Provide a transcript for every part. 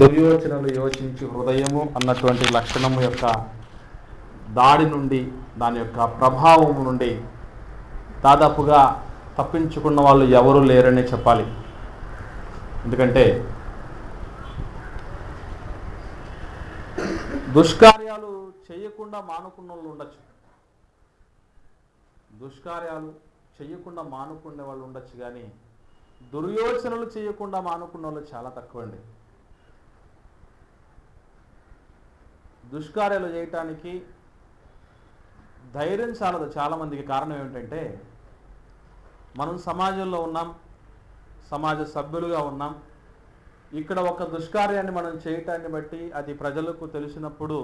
దుర్యోచనలు యోచించి హృదయము అన్నటువంటి లక్షణము యొక్క దాడి నుండి, దాని యొక్క ప్రభావం నుండి దాదాపుగా తప్పించుకున్న వాళ్ళు ఎవరు లేరని చెప్పాలి. ఎందుకంటే దుష్కార్యాలు చేయకుండా మానుకున్న వాళ్ళు ఉండొచ్చు, దుష్కార్యాలు చేయకుండా మానుకునే వాళ్ళు ఉండొచ్చు, కానీ దుర్యోచనలు చేయకుండా మానుకున్న వాళ్ళు చాలా తక్కువ అండి. దుష్కార్యాలు చేయటానికి ధైర్యం చాలదు చాలామందికి. కారణం ఏమిటంటే మనం సమాజంలో ఉన్నాం, సమాజ సభ్యులుగా ఉన్నాం. ఇక్కడ ఒక దుష్కార్యాన్ని మనం చేయటాన్ని బట్టి అది ప్రజలకు తెలిసినప్పుడు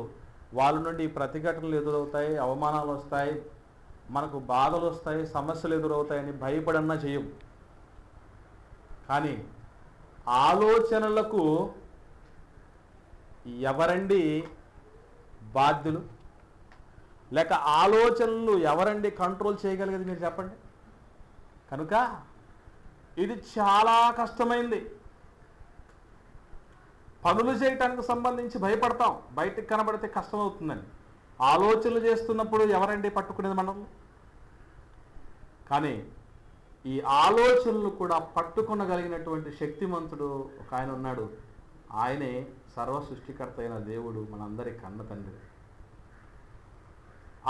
వాళ్ళ నుండి ప్రతిఘటనలు ఎదురవుతాయి, అవమానాలు వస్తాయి, మనకు బాధలు వస్తాయి, సమస్యలు ఎదురవుతాయని భయపడన్నా చేయం. కానీ ఆలోచనలకు ఎవరండి బాధ్యులు? లేక ఆలోచనలు ఎవరండి కంట్రోల్ చేయగలిగేది? మీరు చెప్పండి. కనుక ఇది చాలా కష్టమైంది. పనులు చేయటానికి సంబంధించి భయపడతాం, బయటికి కనబడితే కష్టమవుతుందని. ఆలోచనలు చేస్తున్నప్పుడు ఎవరండి పట్టుకునేది మనల్ని? కానీ ఈ ఆలోచనలు కూడా పట్టుకొనగలిగినటువంటి శక్తిమంతుడు ఒక ఆయన ఉన్నాడు. ఆయనే సర్వ సృష్టికర్త అయిన దేవుడు, మనందరి కన్న తండ్రి.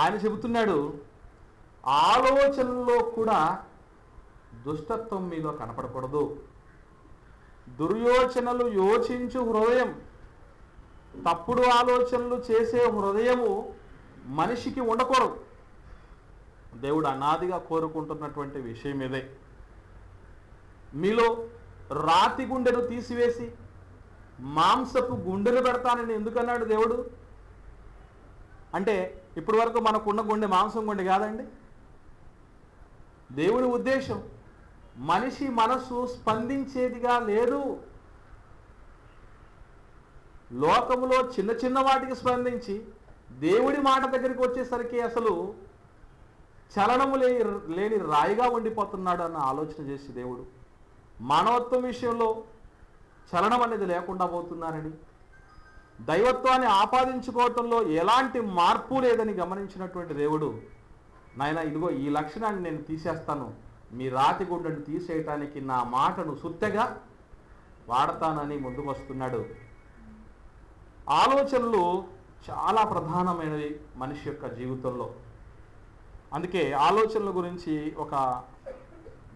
ఆయన చెబుతున్నాడు, ఆలోచనల్లో కూడా దుష్టత్వం మీలో కనపడకూడదు. దుర్యోచనలు యోచించు హృదయం, తప్పుడు ఆలోచనలు చేసే హృదయము మనిషికి ఉండకూడదు. దేవుడు అనాదిగా కోరుకుంటున్నటువంటి విషయం ఇదే. మీలో రాతి గుండెను తీసివేసి మాంసపు గుండెను పెడతానని ఎందుకన్నాడు దేవుడు? అంటే ఇప్పటి వరకు మనకున్న గుండె మాంసం గుండె కాదండి. దేవుడి ఉద్దేశం మనిషి మనసు స్పందించేదిగా లేదు. లోకములో చిన్న చిన్న వాటికి స్పందించి దేవుడి మాట దగ్గరికి వచ్చేసరికి అసలు చలనము లేని రాయిగా ఉండిపోతున్నాడు అన్న ఆలోచన చేసి దేవుడు మానవత్వం విషయంలో చలనం అనేది లేకుండా పోతున్నారని, దైవత్వాన్ని ఆపాదించుకోవటంలో ఎలాంటి మార్పు లేదని గమనించినటువంటి దేవుడు, నాయన ఇదిగో ఈ లక్షణాన్ని నేను తీసేస్తాను, మీ రాతి గుండెను తీసేయటానికి నా మాటను సుత్తెగా వాడతానని ముందుకు వస్తున్నాడు. ఆలోచనలు చాలా ప్రధానమైనవి మనిషి యొక్క జీవితంలో. అందుకే ఆలోచనల గురించి ఒక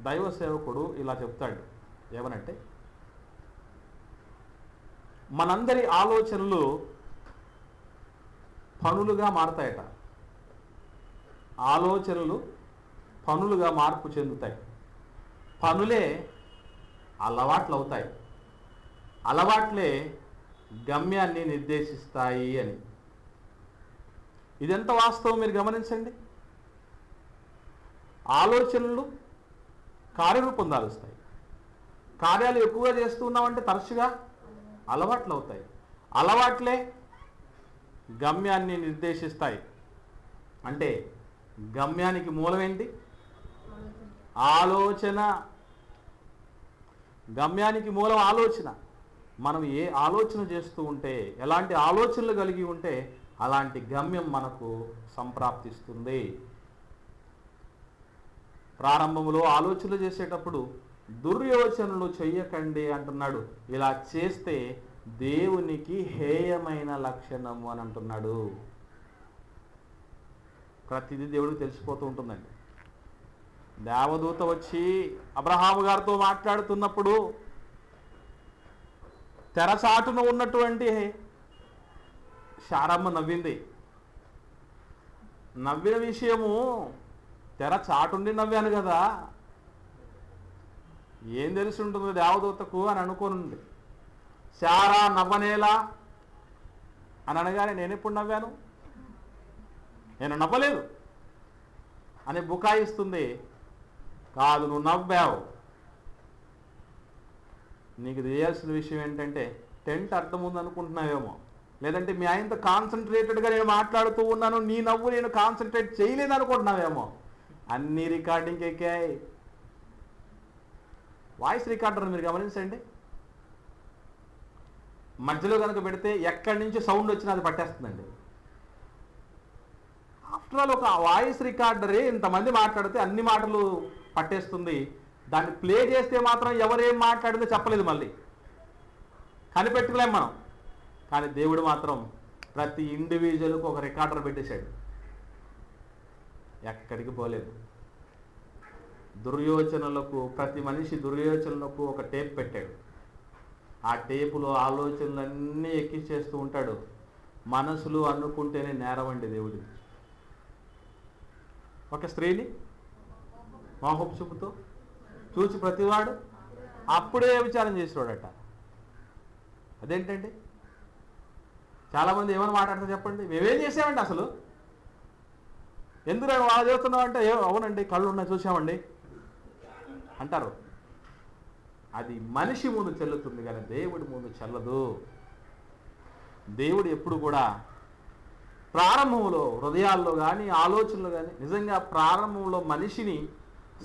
దైవ సేవకుడు ఇలా చెప్తాడు. ఏమనంటే, మనందరి ఆలోచనలు పనులుగా మారతాయట. ఆలోచనలు పనులుగా మార్పు చెందుతాయి. పనులే అలవాట్లు అవుతాయి. అలవాట్లే గమ్యాన్ని నిర్దేశిస్తాయి అని. ఇదెంత వాస్తవం మీరు గమనించండి. ఆలోచనలు కార్యరూపం దాలుస్తాయి. కార్యాలు ఎక్కువగా చేస్తూ ఉన్నామంటే తరచుగా అలవాట్లు అవుతాయి. అలవాట్లే గమ్యాన్ని నిర్దేశిస్తాయి. అంటే గమ్యానికి మూలం ఏంటి? ఆలోచన. గమ్యానికి మూలం ఆలోచన. మనం ఏ ఆలోచన చేస్తూ ఉంటే, ఎలాంటి ఆలోచనలు కలిగి ఉంటే అలాంటి గమ్యం మనకు సంప్రాప్తిస్తుంది. ప్రారంభంలో ఆలోచనలు చేసేటప్పుడు దుర్యోచనలు చెయ్యకండి అంటున్నాడు. ఇలా చేస్తే దేవునికి హేయమైన లక్షణము అని అంటున్నాడు. ప్రతిదీ దేవుడికి తెలిసిపోతూ ఉంటుందండి. దేవదూత వచ్చి అబ్రహాము గారితో మాట్లాడుతున్నప్పుడు తెరచాటున ఉన్నటువంటి శారమ్మ నవ్వింది. నవ్విన విషయము తెర చాటుండి నవ్వాను కదా, ఏం తెలిసి ఉంటుంది దేవదూతకు అని అనుకోనుంది. శారా నవ్వనేలా అని అనగానే నేను ఎప్పుడు నవ్వాను, నేను నవ్వలేదు అని బుకాయిస్తుంది. కాదు, నువ్వు నవ్వావు. నీకు తెలియాల్సిన విషయం ఏంటంటే టెంట్ అర్థం ఉంది అనుకుంటున్నావేమో, లేదంటే మీ ఆయనతో కాన్సన్ట్రేటెడ్గా నేను మాట్లాడుతూ ఉన్నాను, నీ నవ్వు నేను కాన్సన్ట్రేట్ చేయలేదు అనుకుంటున్నావేమో. అన్ని రికార్డింగ్ ఎక్కాయి. వాయిస్ రికార్డర్ మీరు గమనించండి. మధ్యలో కనుక పెడితే ఎక్కడి నుంచి సౌండ్ వచ్చినా అది పట్టేస్తుందండి. ఆఫ్టర్ ఆల్ ఒక వాయిస్ రికార్డరే ఇంతమంది మాట్లాడితే అన్ని మాటలు పట్టేస్తుంది. దాన్ని ప్లే చేస్తే మాత్రం ఎవరేం మాట్లాడిందో చెప్పలేదు, మళ్ళీ కనిపెట్టలేం మనం. కానీ దేవుడు మాత్రం ప్రతి ఇండివిజువల్కి ఒక రికార్డర్ పెట్టేశాడు, ఎక్కడికి పోలేదు. దుర్యోచనలకు, ప్రతి మనిషి దుర్యోచనలకు ఒక టేప్ పెట్టాడు. ఆ టేపులో ఆలోచనలన్నీ ఎక్కించేస్తూ ఉంటాడు. మనసులు అనుకుంటేనే నేరం అండి దేవుడిది. ఒక స్త్రీని మోహపు చూపుతో చూచి ప్రతివాడు అప్పుడే విచారం చేసేవాడట. అదేంటండి? చాలామంది ఏమైనా మాట్లాడతారు చెప్పండి, మేమేం చేసామండి అసలు, ఎందుకు అలా చేస్తున్నావు అంటే, అవునండి కళ్ళు ఉన్నాయి చూసామండి అంటారు. అది మనిషి ముందు చెల్లుతుంది కానీ దేవుడి ముందు చెల్లదు. దేవుడు ఎప్పుడు కూడా ప్రారంభంలో హృదయాల్లో కానీ ఆలోచనలు కానీ నిజంగా ప్రారంభంలో మనిషిని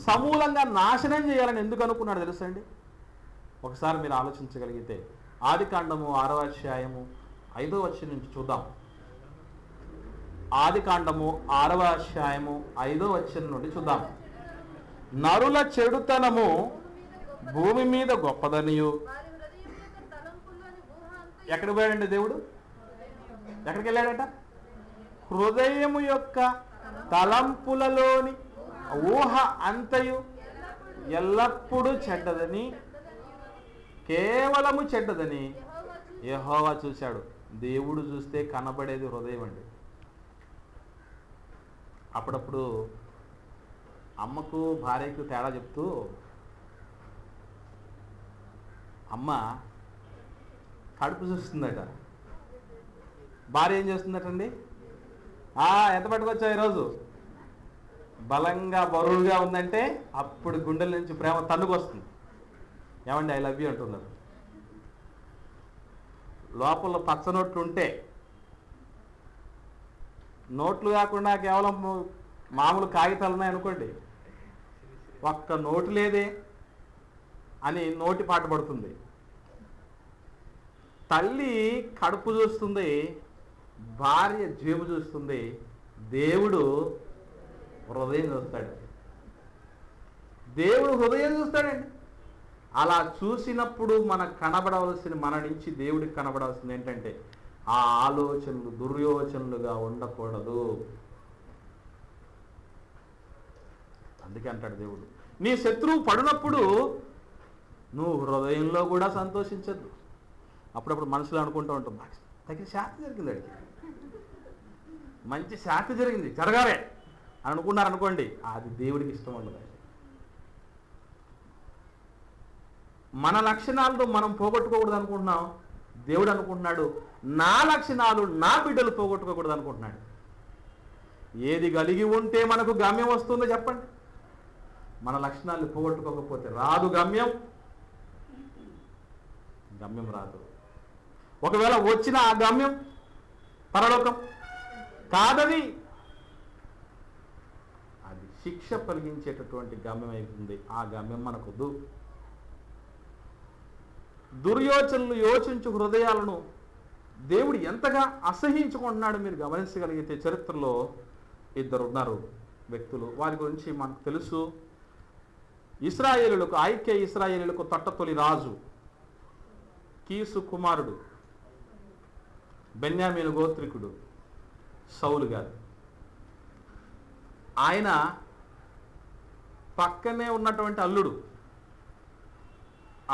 సమూలంగా నాశనం చేయాలని ఎందుకు అనుకున్నాడు తెలుసండి? ఒకసారి మీరు ఆలోచించగలిగితే ఆదికాండము 6వ అధ్యాయము 5వ వచనం నుంచి చూద్దాం. ఆదికాండము 6వ అధ్యాయము 5వ వచనం నుండి చూద్దాం. నరుల చెడుతనము భూమి మీద గొప్పదనియు. ఎక్కడికి పోయాడండి దేవుడు? ఎక్కడికి వెళ్ళాడట? హృదయము యొక్క తలంపులలోని ఊహ అంతయు ఎల్లప్పుడూ చెడ్డదని, కేవలము చెడ్డదని యెహోవా చూశాడు. దేవుడు చూస్తే కనబడేది హృదయం అండి. అప్పుడప్పుడు అమ్మకు భార్యకు తేడా చెప్తూ, అమ్మ కడుపు చూస్తుందట, భార్య ఏం చేస్తుందటండి? ఎంత పట్టుకొచ్చావు ఈరోజు, బలంగా బరువుగా ఉందంటే అప్పుడు గుండెల నుంచి ప్రేమ తన్నుకొస్తుంది. ఏమండి ఐ లవ్ యూ అంటున్నారు. లోపల పచ్చ నోట్లు ఉంటే, నోట్లు కాకుండా కేవలం మామూలు కాగితాలు ఉన్నాయనుకోండి, ఒక్క నోటు లేదే అని నోటి పాట పడుతుంది. తల్లి కడుపు చూస్తుంది, భార్య జేబు చూస్తుంది, దేవుడు హృదయం చూస్తాడు. దేవుడు హృదయం చూస్తాడండి. అలా చూసినప్పుడు మనకు కనబడవలసిన, మన నుంచి దేవుడికి కనబడవలసింది ఏంటంటే ఆ ఆలోచనలు దుర్యోచనలుగా ఉండకూడదు. అందుకే అంటాడు దేవుడు, నీ శత్రువు పడినప్పుడు నువ్వు హృదయంలో కూడా సంతోషించద్దు. అప్పుడప్పుడు మనసులో అనుకుంటూ ఉంటాం, తగిన శాంతి జరిగింది, అడిగి మంచి శాంతి జరిగింది, జరగాలే అని అనుకున్నారనుకోండి, అది దేవుడికి ఇష్టం ఉండదు. మన లక్షణాలతో మనం పోగొట్టుకోకూడదు అనుకుంటున్నాం, దేవుడు అనుకుంటున్నాడు నా లక్షణాలు నా బిడ్డలు పోగొట్టుకోకూడదు అనుకుంటున్నాడు. ఏది కలిగి ఉంటే మనకు గమ్యం వస్తుందో చెప్పండి? మన లక్షణాలు పోగొట్టుకోకపోతే రాదు గమ్యం, గమ్యం రాదు. ఒకవేళ వచ్చిన ఆ గమ్యం పరలోకం కాదది, అది శిక్ష కలిగించేటటువంటి గమ్యం అయిపోతుంది. ఆ గమ్యం మనకొద్దు. దుర్యోచనలు యోచించు హృదయాలను దేవుడు ఎంతగా అసహించుకుంటున్నాడు మీరు గమనించగలిగితే, చరిత్రలో ఇద్దరు ఉన్నారు వ్యక్తులు, వారి గురించి మనకు తెలుసు. ఇశ్రాయేలులకు, ఐక్య ఇశ్రాయేలులకు తొట్టతొలి రాజు కీసు కుమారుడు, బెన్యామీను గోత్రికుడు సౌలు గారు. ఆయన పక్కనే ఉన్నటువంటి అల్లుడు,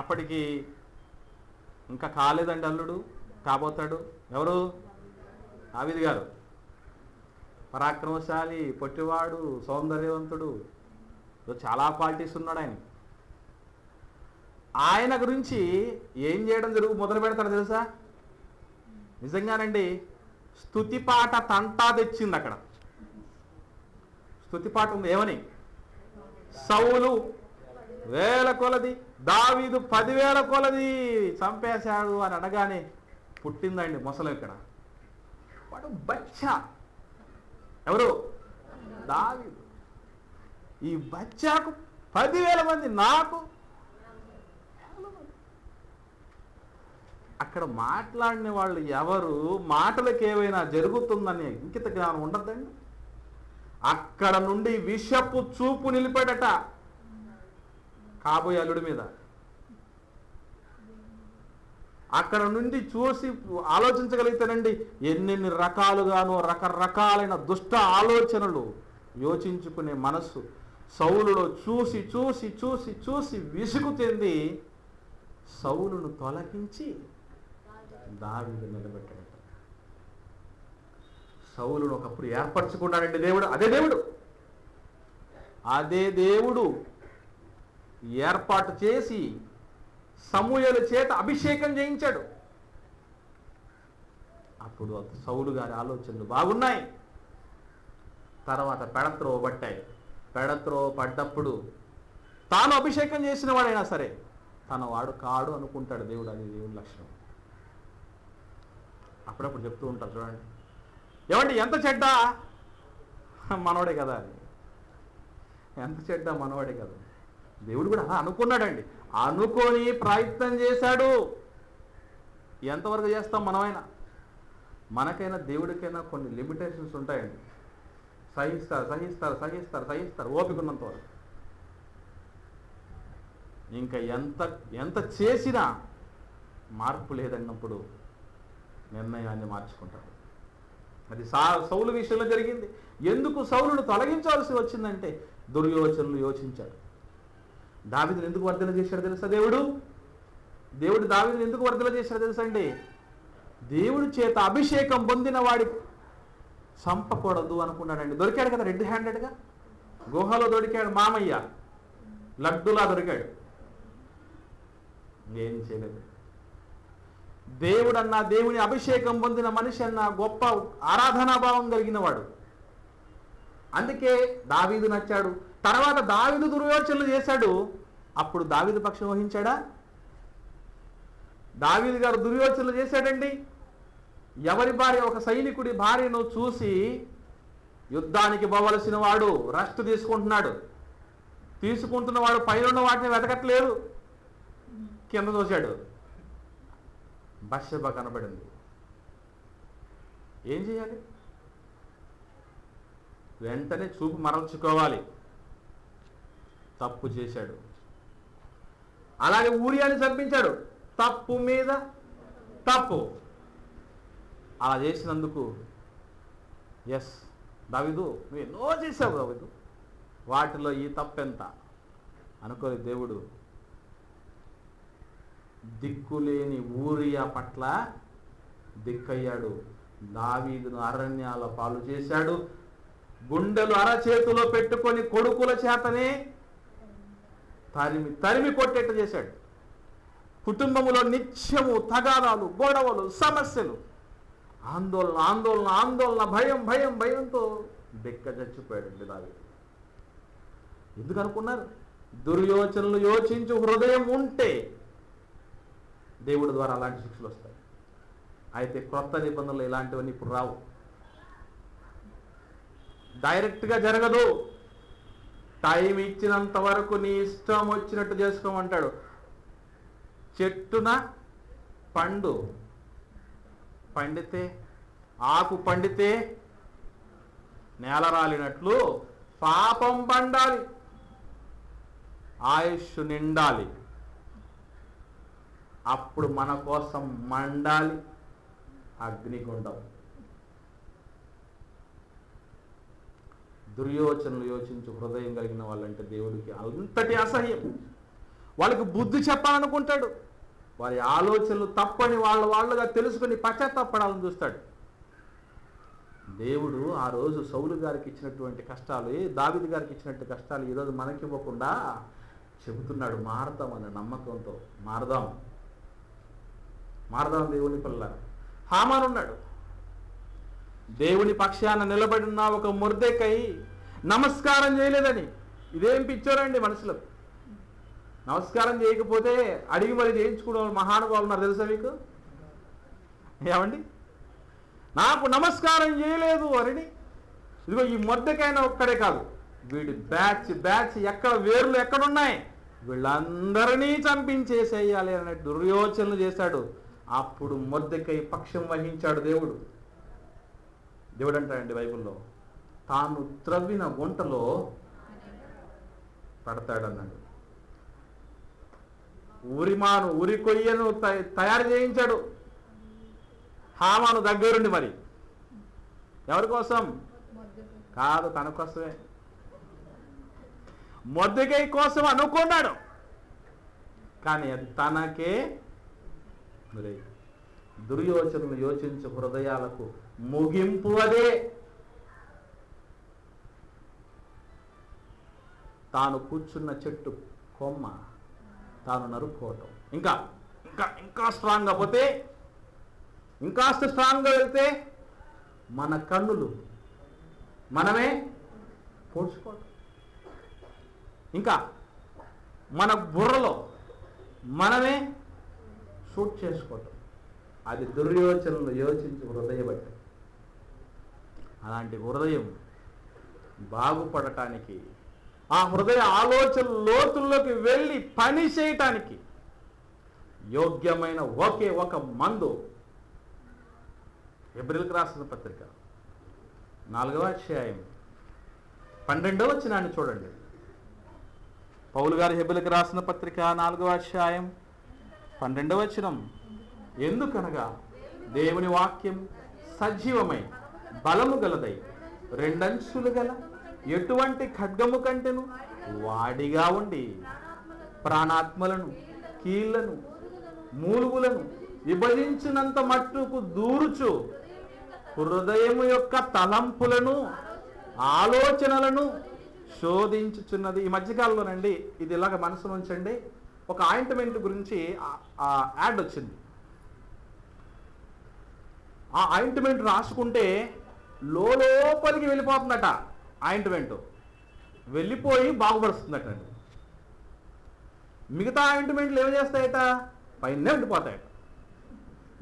అప్పటికి ఇంకా కాలేదండి, అల్లుడు కాబోతాడు. ఎవరు? దావీదు గారు. పరాక్రమశాలి, పొట్టివాడు, సౌందర్యవంతుడు, చాలా క్వాలిటీస్ ఉన్నాడు ఆయన. ఆయన గురించి ఏం చేయడం మొదలు పెడతారు తెలుసా? నిజంగానండి, స్తుతిపాట తంటా తెచ్చింది అక్కడ. స్తుతిపాట ఉంది, ఏమని? సౌలు 1000 కొలది, దావీదు 10,000 కొలది చంపేశాడు అని అనగానే పుట్టిందండి మొసలు. ఇక్కడ వాడు బచ్చా. ఎవరు? దావీదు. ఈ బచ్చాకు 10,000 మంది, నాకు అక్కడ మాట్లాడిన వాళ్ళు ఎవరు, మాటలకు ఏవైనా జరుగుతుందని ఇంకిత జ్ఞానం ఉండద్దండి. అక్కడ నుండి విషపు చూపు నిలిపాడట కాబోయే అల్లుడి మీద. అక్కడ నుండి చూసి ఆలోచించగలిగితేనండి ఎన్నెన్ని రకాలుగానో రకరకాలైన దుష్ట ఆలోచనలు యోచించుకునే మనస్సు సౌలులో చూసి చూసి చూసి చూసి విసుగు చెంది సౌలును తొలగించి దావీదు నిలబెట్టాడట. సౌలును ఒకప్పుడు ఏర్పరచుకున్నాడండి దేవుడు. అదే దేవుడు ఏర్పాటు చేసి సమూయేలు చేత అభిషేకం చేయించాడు. అప్పుడు సౌలు గారి ఆలోచనలు బాగున్నాయి. తర్వాత పెడత్రోవ పట్టాయి. పెడత్రోవ పడ్డప్పుడు తాను అభిషేకం చేసిన వాడైనా సరే తన వాడు కాడు అనుకుంటాడు దేవుడు. అది దేవుడి లక్షణం. అప్పుడప్పుడు చెప్తూ ఉంటారు చూడండి, ఏమండి ఎంత చెడ్డ మనవాడే కదా అని. ఎంత చెడ్డ మనవాడే కదా. దేవుడు కూడా అలా అనుకున్నాడండి. అనుకొని ప్రయత్నం చేశాడు. ఎంతవరకు చేస్తాం మనమైనా? మనకైనా దేవుడికైనా కొన్ని లిమిటేషన్స్ ఉంటాయండి. సహిస్తారు ఓపిక ఉన్నంత వరకు. ఇంకా ఎంత చేసినా మార్పు లేదన్నప్పుడు నిర్ణయాన్ని మార్చుకుంటాడు. అది సౌలు విషయంలో జరిగింది. ఎందుకు సౌలును తొలగించాల్సి వచ్చిందంటే దుర్యోచనలు యోచించాడు. దావీదును ఎందుకు వర్ధన చేశాడు తెలుసా? దేవుడు దావీదును ఎందుకు వర్ధన చేశాడు తెలుసా అండి? దేవుడి చేత అభిషేకం పొందిన వాడి చంపకూడదు అనుకున్నాడండి. దొరికాడు కదా రెడ్ హ్యాండెడ్గా. గుహలో దొరికాడు మామయ్య, లడ్డులా దొరికాడు. ఏం చేయలేదు. దేవుడన్నా, దేవుని అభిషేకం పొందిన మనిషి అన్న గొప్ప ఆరాధనాభావం కలిగిన వాడు. అందుకే దావీదు నచ్చాడు. తర్వాత దావీదు దుర్యోచనలు చేశాడు. అప్పుడు దావీదు పక్షం వహించాడా? దావీదు గారు దుర్యోచనలు చేశాడండి. ఎవరి భార్య, ఒక సైనికుడి భార్యను చూసి యుద్ధానికి పోవలసిన వాడు రెస్ట్ తీసుకుంటున్నవాడు పైన వాటిని వెతకట్లేదు, కింద చూశాడు. బత్షెబ కనబడింది. ఏం చేయాలి? వెంటనే చూపు మరల్చుకోవాలి. తప్పు చేశాడు. అలాగే ఊరియాని చంపించాడు. తప్పు మీద తప్పు. అలా చేసినందుకు ఎస్ దావీదు నువ్వు ఎన్నో చేశావు దావీదు, వాటిలో ఈ తప్పెంత అనుకోని దేవుడు దిక్కులేని ఊరియా పట్ల దిక్కయ్యాడు. దావీదును అరణ్యాల పాలు చేశాడు. గుండెలు అరచేతిలో పెట్టుకొని కొడుకుల చేతనే తరిమి కొట్టేట్టు చేశాడు. కుటుంబంలో నిత్యము తగాదాలు, గొడవలు, సమస్యలు, ఆందోళన, భయంతో బెక్క చచ్చిపోయాడండి దావీదు. ఎందుకు అనుకున్నారు? దుర్యోచనలు యోచించు హృదయం ఉంటే దేవుడి ద్వారా అలాంటి శిక్షలు వస్తాయి. అయితే క్రొత్త నిబంధనలు ఇలాంటివన్నీ ఇప్పుడు రావు. డైరెక్ట్గా జరగదు. టైం ఇచ్చినంత వరకు నీ ఇష్టం వచ్చినట్టు చేసుకోమంటాడు. చెట్టున పండు పండితే, ఆకు పండితే నేల రాలినట్లు పాపం పండాలి, ఆయుష్ నిండాలి. అప్పుడు మన కోసం మండాలి అగ్నిగుండం. దుర్యోచనలు యోచించు హృదయం కలిగిన వాళ్ళంటే దేవుడికి అంతటి అసహ్యం. వాళ్ళకి బుద్ధి చెప్పాలనుకుంటాడు. వారి ఆలోచనలు తప్పని వాళ్ళుగా తెలుసుకుని పశ్చాత్తాపడాలని చూస్తాడు. దేవుడు ఆ రోజు సౌలు గారికి ఇచ్చినటువంటి కష్టాలు, దావీదు గారికి ఇచ్చినట్టు కష్టాలు ఈరోజు మనకి ఇవ్వకుండా చెబుతున్నాడు. మారదామనే నమ్మకంతో మారదాం దేవుని పిల్లలు. హామాను ఉన్నాడు. దేవుని పక్షాన నిలబడిన ఒక మొర్దెకై నమస్కారం చేయలేదని. ఇదేం పిచ్చోరండి మనుషులకు. నమస్కారం చేయకపోతే అడిగి మరి చేయించుకునే మహానుభావులు ఉన్నారు తెలుసా మీకు? ఏమండి, నాకు నమస్కారం చేయలేదు అని. ఇదిగో ఈ మొర్దెకైనా ఒక్కడే కాదు, వీడి బ్యాచ్ ఎక్కడ వేర్లు ఎక్కడున్నాయి వీళ్ళందరినీ చంపించేసేయాలి అనే దుర్యోచనలు చేశాడు. అప్పుడు మొర్దెకై పక్షం వహించాడు దేవుడు. దేవుడు అంటాడండి బైబిల్లో, తాను త్రవ్విన గుంటలో పడతాడన్నాడు. ఉరి కొయ్యను తయారు చేయించాడు హామాను దగ్గరుండి. మరి ఎవరి కోసం కాదు, తన కోసమే. మొర్దెకై కోసం అనుకున్నాడు, కానీ అది తనకే. దుర్యోచనలు యోచించు హృదయాలకు ముగింపు అదే. తాను కూర్చున్న చెట్టు కొమ్మ తాను నరుక్కోవటం. ఇంకా ఇంకా ఇంకా స్ట్రాంగ్గా పోతే, ఇంకాస్త స్ట్రాంగ్గా వెళ్తే మన కన్నులు మనమే పోడ్చుకోవటం, ఇంకా మన బుర్రలో మనమే షూట్ చేసుకోవటం. అది దుర్యోచనలు యోచించి హృదయం బట్టి. అలాంటి హృదయం బాగుపడటానికి, ఆ హృదయ ఆలోచన లోతుల్లోకి వెళ్ళి పని చేయటానికి యోగ్యమైన ఒకే ఒక మందు హెబ్రీయులకు రాసిన పత్రిక 4వ అధ్యాయం 12వ వచనాన్ని చూడండి. పౌలు గారు హెబ్రీయులకు రాసిన పత్రిక 4వ అధ్యాయం 12వ వచనం. ఎందుకనగా దేవుని వాక్యం సజీవమై బలము గలదై రెండంచులు గల ఎటువంటి ఖడ్గము కంటెను వాడిగా ఉండి ప్రాణాత్మలను కీళ్లను మూలుగులను విభజించినంత మట్టుకు దూరుచు హృదయము యొక్క తలంపులను ఆలోచనలను శోధించుచున్నది. ఈ మధ్యకాలంలోనండి ఇది ఇలాగ మనసులో ఉంచండి, ఒక ఆయింట్మెంట్ గురించి యాడ్ వచ్చింది. ఆ ఆయింట్మెంట్ రాసుకుంటే లోపలికి వెళ్ళిపోతుందట. ఆయింట్మెంట్ వెళ్ళిపోయి బాగుపరుస్తుందట. మిగతా ఆయింట్మెంట్లు ఏమి చేస్తాయట? పైనే ఉండిపోతాయట.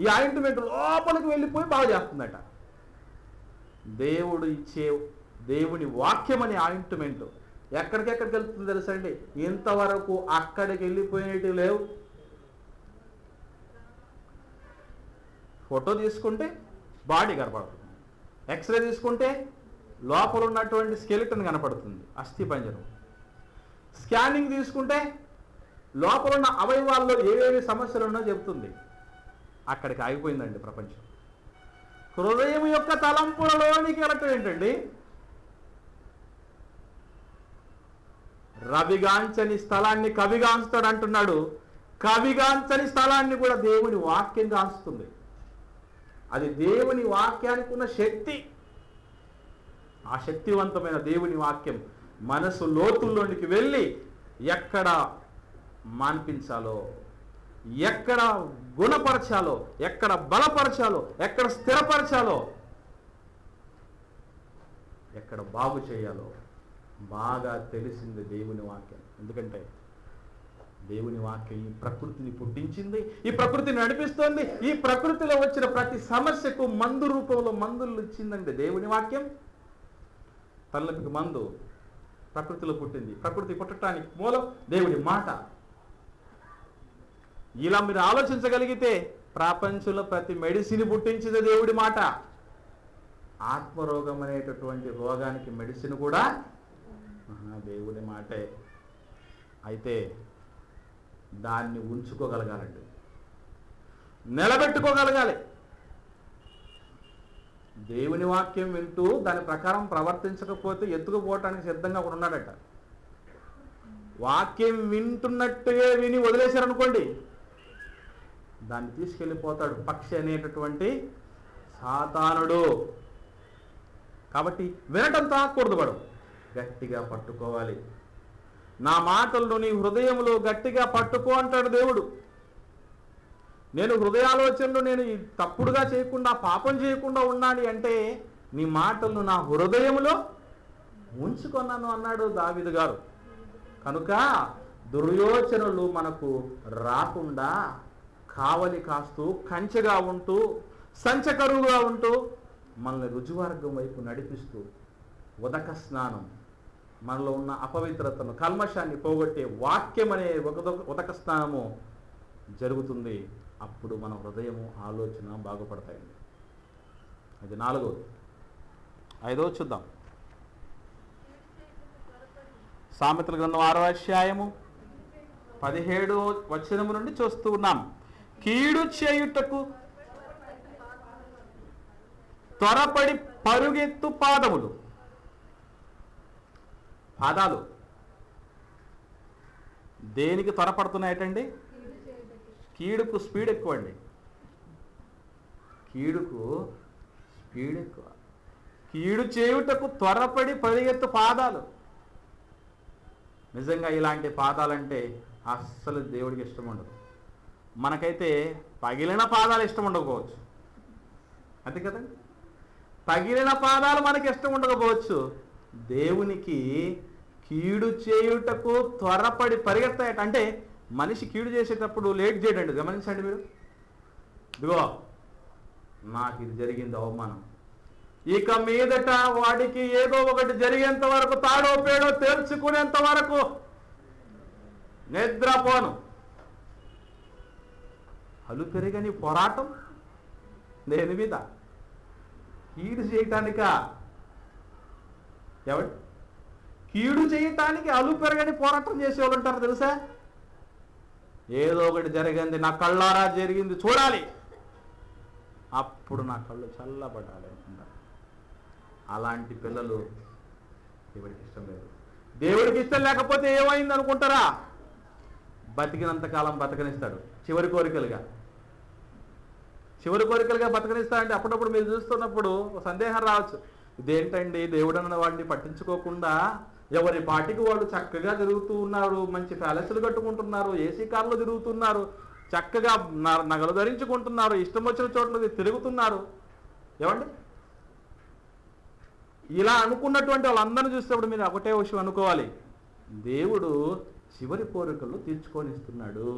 ఈ ఆయింట్మెంట్ లోపలికి వెళ్ళిపోయి బాగు చేస్తుందట. దేవుడు ఇచ్చే దేవుని వాక్యం అనే ఆయింట్మెంట్ ఎక్కడికెక్కడికి వెళ్తుంది తెలుసండి? ఇంతవరకు అక్కడికి వెళ్ళిపోయినట్టు లేవు. ఫోటో తీసుకుంటే బాడీ కనపడుతుంది, ఎక్స్రే తీసుకుంటే లోపల ఉన్నటువంటి స్కెలిటన్ కనపడుతుంది, అస్థి పంజరం. స్కానింగ్ తీసుకుంటే లోపల ఉన్న అవయవాల్లో ఏవేవి సమస్యలు ఉన్నాయో చెబుతుంది. అక్కడికి ఆగిపోయిందండి ప్రపంచం. హృదయం యొక్క తలంపులలోనికి వెళ్ళటం ఏంటండి? రవిగాంచని స్థలాన్ని కవిగాంచుతాడు అంటున్నాడు. కవిగాంచని స్థలాన్ని కూడా దేవుని వాక్యం గాంచుతుంది. అది దేవుని వాక్యానికి ఉన్న శక్తి. ఆ శక్తివంతమైన దేవుని వాక్యం మనసు లోతుల్లోనికి వెళ్ళి ఎక్కడ మాన్పించాలో, ఎక్కడ గుణపరచాలో, ఎక్కడ బలపరచాలో, ఎక్కడ స్థిరపరచాలో, ఎక్కడ బాగు చేయాలో బాగా తెలిసింది దేవుని వాక్యం. ఎందుకంటే దేవుని వాక్యం ఈ ప్రకృతిని పుట్టించింది, ఈ ప్రకృతిని నడిపిస్తోంది. ఈ ప్రకృతిలో వచ్చిన ప్రతి సమస్యకు మందు రూపంలో మందులు ఇచ్చిందండి దేవుని వాక్యం. తలనొప్పికి మందు ప్రకృతిలో పుట్టింది. ప్రకృతి పుట్టడానికి మూలం దేవుని మాట. ఇలా మీరు ఆలోచించగలిగితే ప్రపంచంలో ప్రతి మెడిసిన్ పుట్టించింది దేవుడి మాట. ఆత్మరోగం అనేటటువంటి రోగానికి మెడిసిన్ కూడా దేవుడి మాటే. అయితే దాన్ని ఉంచుకోగలగాలండి, నిలబెట్టుకోగలగాలి. దేవుని వాక్యం వింటూ దాని ప్రకారం ప్రవర్తించకపోతే ఎత్తుకుపోవటానికి సిద్ధంగా ఒకడు ఉన్నాడట. వాక్యం వింటున్నట్టుగా విని వదిలేశారనుకోండి, దాన్ని తీసుకెళ్ళిపోతాడు పక్షి అనేటటువంటి సాతానుడు. కాబట్టి వినటం తాకూడదు, వాడు గట్టిగా పట్టుకోవాలి. నా మాటలను నీ హృదయంలో గట్టిగా పట్టుకో అంటాడు దేవుడు. నేను హృదయాలోచనలు నేను తప్పుడుగా చేయకుండా, పాపం చేయకుండా ఉండాలి అంటే నీ మాటలను నా హృదయంలో ఉంచుకున్నాను అన్నాడు దావీదు గారు. కనుక దుర్యోచనలు మనకు రాకుండా కావలి కాస్తూ, కంచెగా ఉంటూ, సంచకరువుగా ఉంటూ, మనల్ని రుజువార్గం వైపు నడిపిస్తూ, ఉదక స్నానం, మనలో ఉన్న అపవిత్రతను, కల్మషాన్ని పోగొట్టే వాక్యం అనే ఉదక స్నానము జరుగుతుంది. అప్పుడు మన హృదయము ఆలోచన బాగుపడతాయండి. అది 4వది. 5వది చూద్దాం. సామెతల గ్రంథం 6వ అధ్యాయము 17వ వచనము నుండి చూస్తూ ఉన్నాం. కీడు చేయుటకు త్వరపడి పరుగెత్తు పాదములు. పాదాలు దేనికి త్వరపడుతున్నాయటండి? కీడుకు స్పీడ్ ఎక్కువ అండి. కీడుకు స్పీడ్ ఎక్కువ. కీడు చేయుటకు త్వరపడి పరిగెత్తు పాదాలు. నిజంగా ఇలాంటి పాదాలంటే అస్సలు దేవుడికి ఇష్టం ఉండదు. మనకైతే పగిలిన పాదాలు ఇష్టం ఉండకపోవచ్చు, అంతే కదండి. పగిలిన పాదాలు మనకి ఇష్టం ఉండకపోవచ్చు. దేవునికి కీడు చేయుటకు త్వరపడి పరిగెత్తాయట. అంటే మనిషి కీడు చేసేటప్పుడు లేట్ చేయడండి. గమనించండి మీరు. ఇదిగో నాకు ఇది జరిగింది అవమానం, ఇక మీదట వాడికి ఏదో ఒకటి జరిగేంత వరకు, తాడో పేడో తేల్చుకునేంత వరకు నిద్రపోను. అలు పెరగని పోరాటం దేని మీద? కీడు చేయటానికా? ఎవరు కీడు చేయటానికి అలు పెరగని పోరాటం చేసేవాళ్ళు ఉంటారు తెలుసా? ఏదో ఒకటి జరిగింది, నా కళ్ళారా జరిగింది చూడాలి, అప్పుడు నా కళ్ళు చల్లబడాలి అనుకుంటారు. అలాంటి పిల్లలు దేవుడికి ఇష్టం లేదు. దేవుడికి ఇష్టం లేకపోతే ఏమైంది అనుకుంటారా? బతికినంతకాలం బతకనిస్తాడు. చివరి కోరికలుగా బతకనిస్తాడంటే అప్పుడప్పుడు మీరు చూస్తున్నప్పుడు సందేహం రావచ్చు, ఇదేంటండి దేవుడు అన్న వాడిని పట్టించుకోకుండా ఎవరి పాటికి వాళ్ళు చక్కగా తిరుగుతూ ఉన్నారు, మంచి ప్యాలెస్లు కట్టుకుంటున్నారు, ఏసీ కార్లు తిరుగుతున్నారు, చక్కగా నగలు ధరించుకుంటున్నారు, ఇష్టం వచ్చిన చోట్ల తిరుగుతున్నారు. ఏమండి ఇలా అనుకున్నటువంటి వాళ్ళందరినీ చూసేటప్పుడు మీరు ఒకటే విషయం అనుకోవాలి, దేవుడు చివరి కోరికలు తీర్చుకొనిస్తున్నాడు.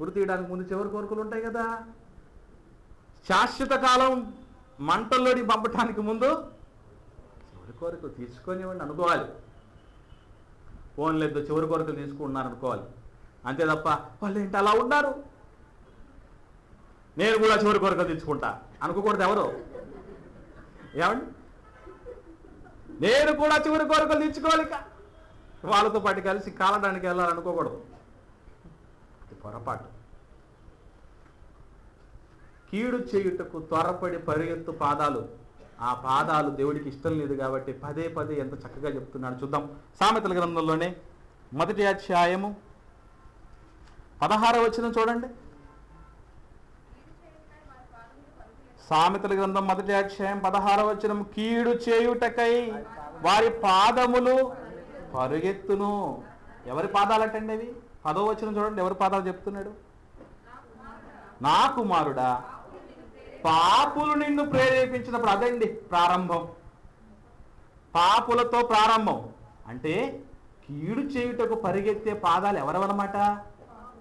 ఉరి తీయడానికి ముందు చివరి కోరికలు ఉంటాయి కదా. శాశ్వత కాలం మంటల్లోని పంపటానికి ముందు చివరి కోరికలు తీర్చుకొనివ్వండి అనుకోవాలి. ఫోన్ లేదు, చివరి కోరికలు తీసుకుంటున్నారు అనుకోవాలి. అంతే తప్ప వాళ్ళు ఏంటి అలా ఉన్నారు, నేను కూడా చివరి కోరికలు తీర్చుకుంటా అనుకోకూడదు. ఎవరు? ఏమండి, నేను కూడా చివరి కోరికలు తీర్చుకోవాలి, వాళ్ళతో పాటు కలిసి కాలడానికి వెళ్ళాలనుకోకూడదు. పొరపాటు. కీడు చేయుటకు త్వరపడి పరిగెత్తు పాదాలు. ఆ పాదాలు దేవుడికి ఇష్టం లేదు కాబట్టి పదే పదే ఎంత చక్కగా చెప్తున్నాడు చూద్దాం. సామెతల గ్రంథంలోనే 1వ అధ్యాయము 16వ వచనం చూడండి. సామెతల గ్రంథం 1వ అధ్యాయం 16వ వచనం, కీడు చేయుటకై వారి పాదములు పరుగెత్తును. ఎవరి పాదాలటండి అవి? 10వ వచనం చూడండి, ఎవరి పాదాలు చెప్తున్నాడు? నా కుమారుడా, పాపులు నిన్ను ప్రేరేపించినప్పుడు. అదండి ప్రారంభం. పాపులతో ప్రారంభం. అంటే కీడు చేయుటకు పరిగెత్తే పాదాలు ఎవరెవరన్నమాట?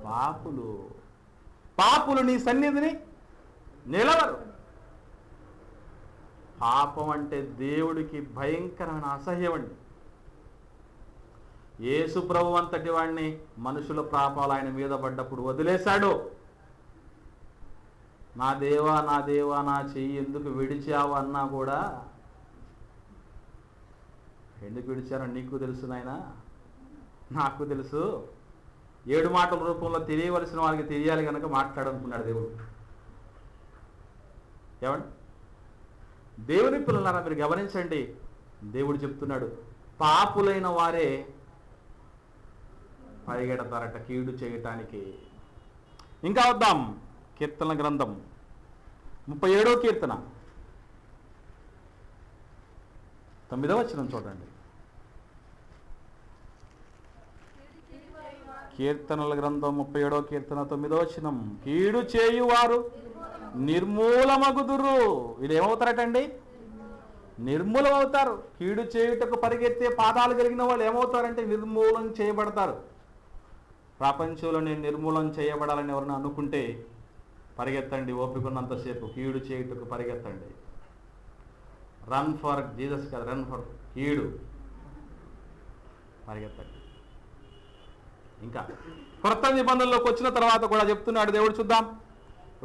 పాపులు. పాపులు నీ సన్నిధిని నిలవరు. పాపం అంటే దేవుడికి భయంకరమైన అసహ్యం అండి. యేసు ప్రభు అంతటి వాడిని మనుషుల పాపాలు ఆయన మీద పడ్డప్పుడు వదిలేశాడు. నా దేవా నా దేవా నా చెయ్యి ఎందుకు విడిచావు అన్నా కూడా, ఎందుకు విడిచారో నీకు తెలుసు నాయనా, నాకు తెలుసు. 7 మాటల రూపంలో తెలియవలసిన వారికి తెలియాలి కనుక మాట్లాడనుకున్నాడు దేవుడు. ఏమండి, దేవుని పిల్లలారా మీరు గమనించండి, దేవుడు చెప్తున్నాడు పాపులైన వారే పరిగెడతారట కీడు చేయటానికి. ఇంకా వద్దాం, కీర్తన గ్రంథం 37వ కీర్తన 9వ వచనం చూడండి. కీర్తనల గ్రంథం 37వ కీర్తన 9వ వచనం, కీడు చేయువారు నిర్మూలమగుదురు. వీళ్ళు ఏమవుతారటండి? నిర్మూలం అవుతారు. కీడు చేయుటకు పరిగెత్తే పాదాలు కలిగిన వాళ్ళు ఏమవుతారంటే నిర్మూలం చేయబడతారు. ప్రపంచంలో నేను నిర్మూలం చేయబడాలని ఎవరైనా అనుకుంటే పరిగెత్తండి, ఓపికన్నంతసేపు కీడు చేయుటకు పరిగెత్తండి. రన్ ఫర్ జీసస్ కాదు, రన్ ఫర్ కీడు. పరిగెత్తండి. ఇంకా కొత్త నిబంధనలోకి వచ్చిన తర్వాత కూడా చెప్తున్నాడు దేవుడు. చూద్దాం,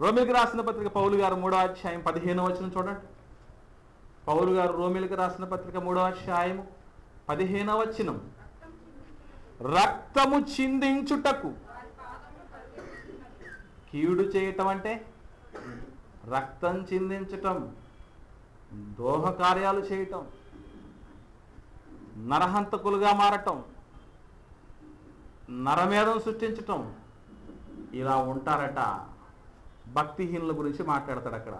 రోమిలికి రాసిన పత్రిక పౌలు గారు 3వ అధ్యాయం 15వ వచనం చూడండి. పౌలు గారు రోమిలికి రాసిన పత్రిక 3వ అధ్యాయం 15వ వచనం. రక్తము చిందించుటకు, కీడు చేయటం అంటే రక్తం చిందించటం, దోహ కార్యాలు చేయటం, నరహంతకులుగా మారటం, నరమేధం సృష్టించటం, ఇలా ఉంటారట. భక్తిహీనుల గురించి మాట్లాడతాడు అక్కడ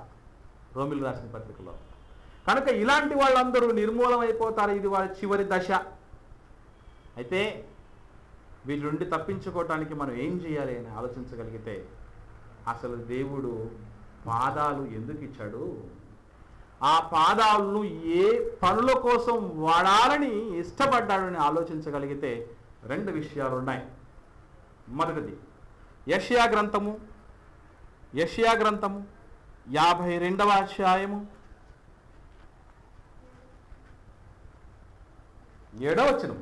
రోమిలి రాసిన పత్రికలో. కనుక ఇలాంటి వాళ్ళందరూ నిర్మూలం అయిపోతారు. ఇది వాళ్ళ చివరి దశ. అయితే వీటి నుండి తప్పించుకోవటానికి మనం ఏం చేయాలి అని ఆలోచించగలిగితే, అసలు దేవుడు పాదాలు ఎందుకు ఇచ్చాడు, ఆ పాదాలను ఏ పనుల కోసం వాడాలని ఇష్టపడ్డాడని ఆలోచించగలిగితే 2 విషయాలు ఉన్నాయి. మొదటిది యెషయా గ్రంథము 52వ అధ్యాయము 7వ వచనం.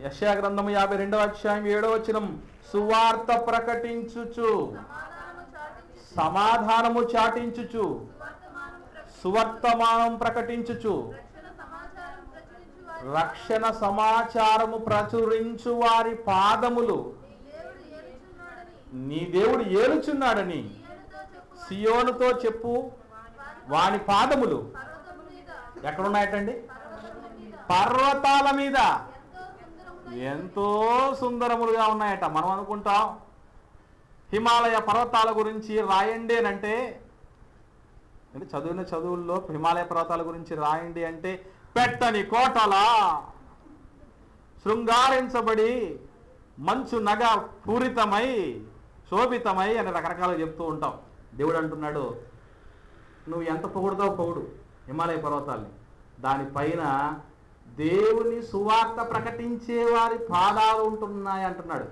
యెషయా గ్రంథము 52వ అధ్యాయం 7వ వచనం. సువార్త ప్రకటించుచు, సమాధానము చాటించుచు, సువర్తమానం ప్రకటించుచు, రక్షణ సమాచారము ప్రచురించు వారి పాదములు నీ దేవుడు ఏలుచున్నాడని సియోనుతో చెప్పు. వాని పాదములు ఎక్కడున్నాయటండి? పర్వతాల మీద ఎంతో సుందరములుగా ఉన్నాయట. మనం అనుకుంటాం హిమాలయ పర్వతాల గురించి రాయండి అని అంటే చదివిన చదువుల్లో హిమాలయ పర్వతాల గురించి రాయండి అంటే పెట్టని కోటలా, శృంగారించబడి మంచు నగ పూరితమై శోభితమై అని రకరకాలుగా చెప్తూ ఉంటాం. దేవుడు అంటున్నాడు, నువ్వు ఎంత పొగుడుతావు పొగుడు హిమాలయ పర్వతాల్ని, దానిపైన దేవుని సువార్త ప్రకటించే వారి పాదాలు ఉంటున్నాయి అంటున్నాడు.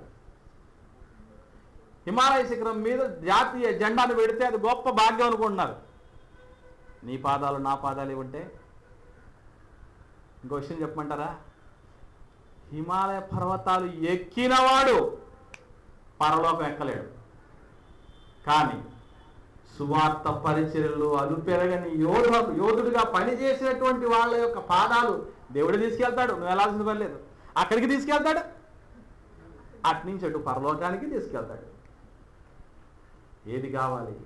హిమాలయ శిఖరం మీద జాతీయ జెండాను పెడితే అది గొప్ప భాగ్యం అనుకుంటున్నారు. నీ పాదాలు నా పాదాలు ఏమంటే, ఇంకో విషయం చెప్పమంటారా? హిమాలయ పర్వతాలు ఎక్కినవాడు పరలోకం ఎక్కలేడు. కానీ సువార్త పరిచర్యలు అలుపెరగని యోధుడిగా పనిచేసినటువంటి వాళ్ళ యొక్క పాదాలు దేవుడు తీసుకెళ్తాడు. నువ్వు వెళ్ళాల్సిన పని లేదు. అక్కడికి తీసుకెళ్తాడు, అట్నుంచి అటు పరలోకానికి తీసుకెళ్తాడు. ఏది కావాలి?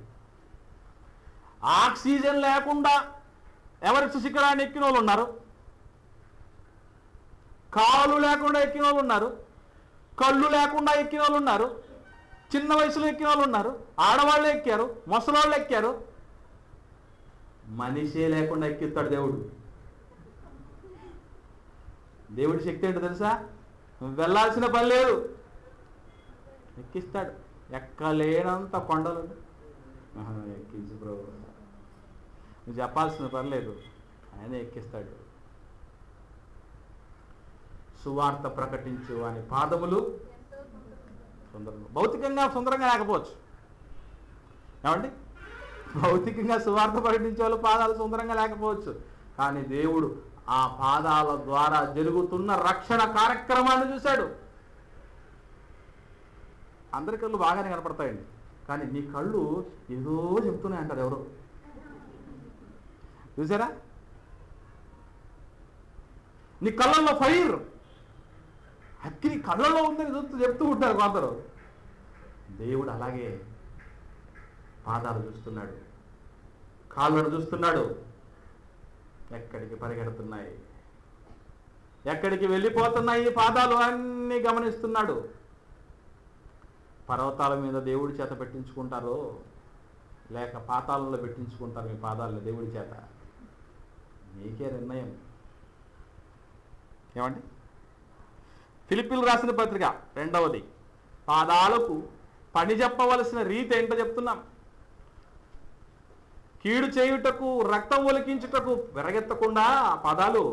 ఆక్సిజన్ లేకుండా ఎవరెస్ట్ శిఖరాన్ని ఎక్కిన వాళ్ళు ఉన్నారు, కాళ్ళు లేకుండా ఎక్కిన వాళ్ళు ఉన్నారు, కళ్ళు లేకుండా ఎక్కిన వాళ్ళు ఉన్నారు, చిన్న వయసులో ఎక్కిన వాళ్ళు ఉన్నారు, ఆడవాళ్ళు ఎక్కారు, ముసలోళ్ళు ఎక్కారు. మనిషే లేకుండా ఎక్కిస్తాడు దేవుడు. దేవుడి శక్తి ఏంటో తెలుసా? నువ్వు వెళ్ళాల్సిన పని లేదు, ఎక్కిస్తాడు. ఎక్కలేనంత కొండలు ఎక్కించు ప్రభు, నువ్వు చెప్పాల్సిన పని లేదు, ఆయన ఎక్కిస్తాడు. సువార్త ప్రకటించు అని పాదములు సుందరంగా, భౌతికంగా సుందరంగా లేకపోవచ్చు. ఏమండి? భౌతికంగా సువార్త ప్రకటించే వాళ్ళు పాదాలు సుందరంగా లేకపోవచ్చు. కానీ దేవుడు ఆ పాదాల ద్వారా జరుగుతున్న రక్షణ కార్యక్రమాన్ని చూశాడు. అందరి కళ్ళు బాగానే కనపడతాయండి, కానీ నీ కళ్ళు ఏదో చెప్తున్నాయి అంటారు ఎవరు. చూసారా? నీ కళ్ళల్లో ఫైర్, అగ్ని కళ్ళల్లో ఉందని చెప్తూ ఉంటారు కొందరు. దేవుడు అలాగే పాదాలు చూస్తున్నాడు, కాళ్ళను చూస్తున్నాడు, ఎక్కడికి పరిగెడుతున్నాయి, ఎక్కడికి వెళ్ళిపోతున్నాయి పాదాలు అన్నీ గమనిస్తున్నాడు. పర్వతాల మీద దేవుడి చేత పెట్టించుకుంటారో లేక పాతాళంలో పెట్టించుకుంటారు మీ పాదాలను దేవుడి చేత, మీకే నిర్ణయం. ఏమండి? ఫిలిప్పీయులకు రాసిన పత్రిక 2వది, పాదాలకు పని చెప్పవలసిన రీతి ఏంటో చెప్తున్నాం. కీడు చేయుటకు, రక్తం ఒలికించుటకు వెరగెత్తకుండా పాదాలు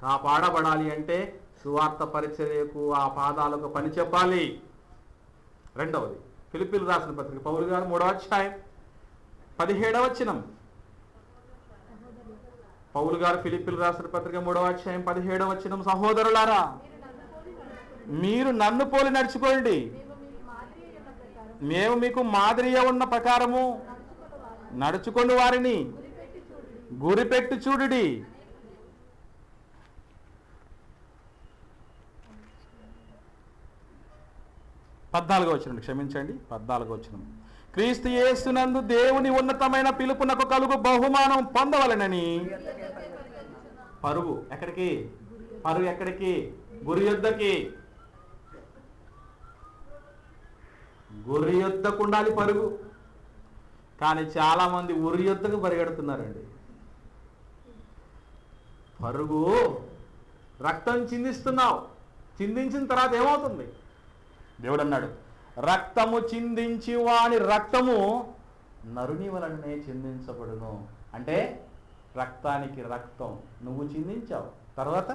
కాపాడబడాలి అంటే సువార్త పరిచర్యకు ఆ పాదాలకు పని చెప్పాలి. 2వది ఫిలిప్పీయులకు రాసిన పత్రిక పౌలు గారు 3వ అధ్యాయం 17వ వచనం. పౌలు గారు ఫిలిప్పీయులకు రాసిన పత్రిక 3వ అధ్యాయం 17వ వచనం. సహోదరులారా, మీరు నన్ను పోలి నడుచుకోండి, మేము మీకు మాదిరిగా ఉన్న ప్రకారము నడుచుకొని వారిని గురిపెట్టి చూడుడి. 14వ వచనం, క్షమించండి, 14వ వచనం. క్రీస్తు యేసునందు దేవుని ఉన్నతమైన పిలుపునకు కలుగు బహుమానం పొందవలెనని పరుగు. ఎక్కడికి పరుగు? ఎక్కడికి? గురి యొద్దకి. గురి యొద్దకు ఉండాలి పరుగు. కానీ చాలా మంది ఉరి యొద్దకు పరిగెడుతున్నారండి. పరుగు రక్తం చిందిస్తున్నావు, చిందించిన తర్వాత ఏమవుతుంది? దేవుడు అన్నాడు, రక్తము చిందించి వాని రక్తము నరుని వలననే చిందించబడును. అంటే రక్తానికి రక్తం నువ్వు చిందించావు, తర్వాత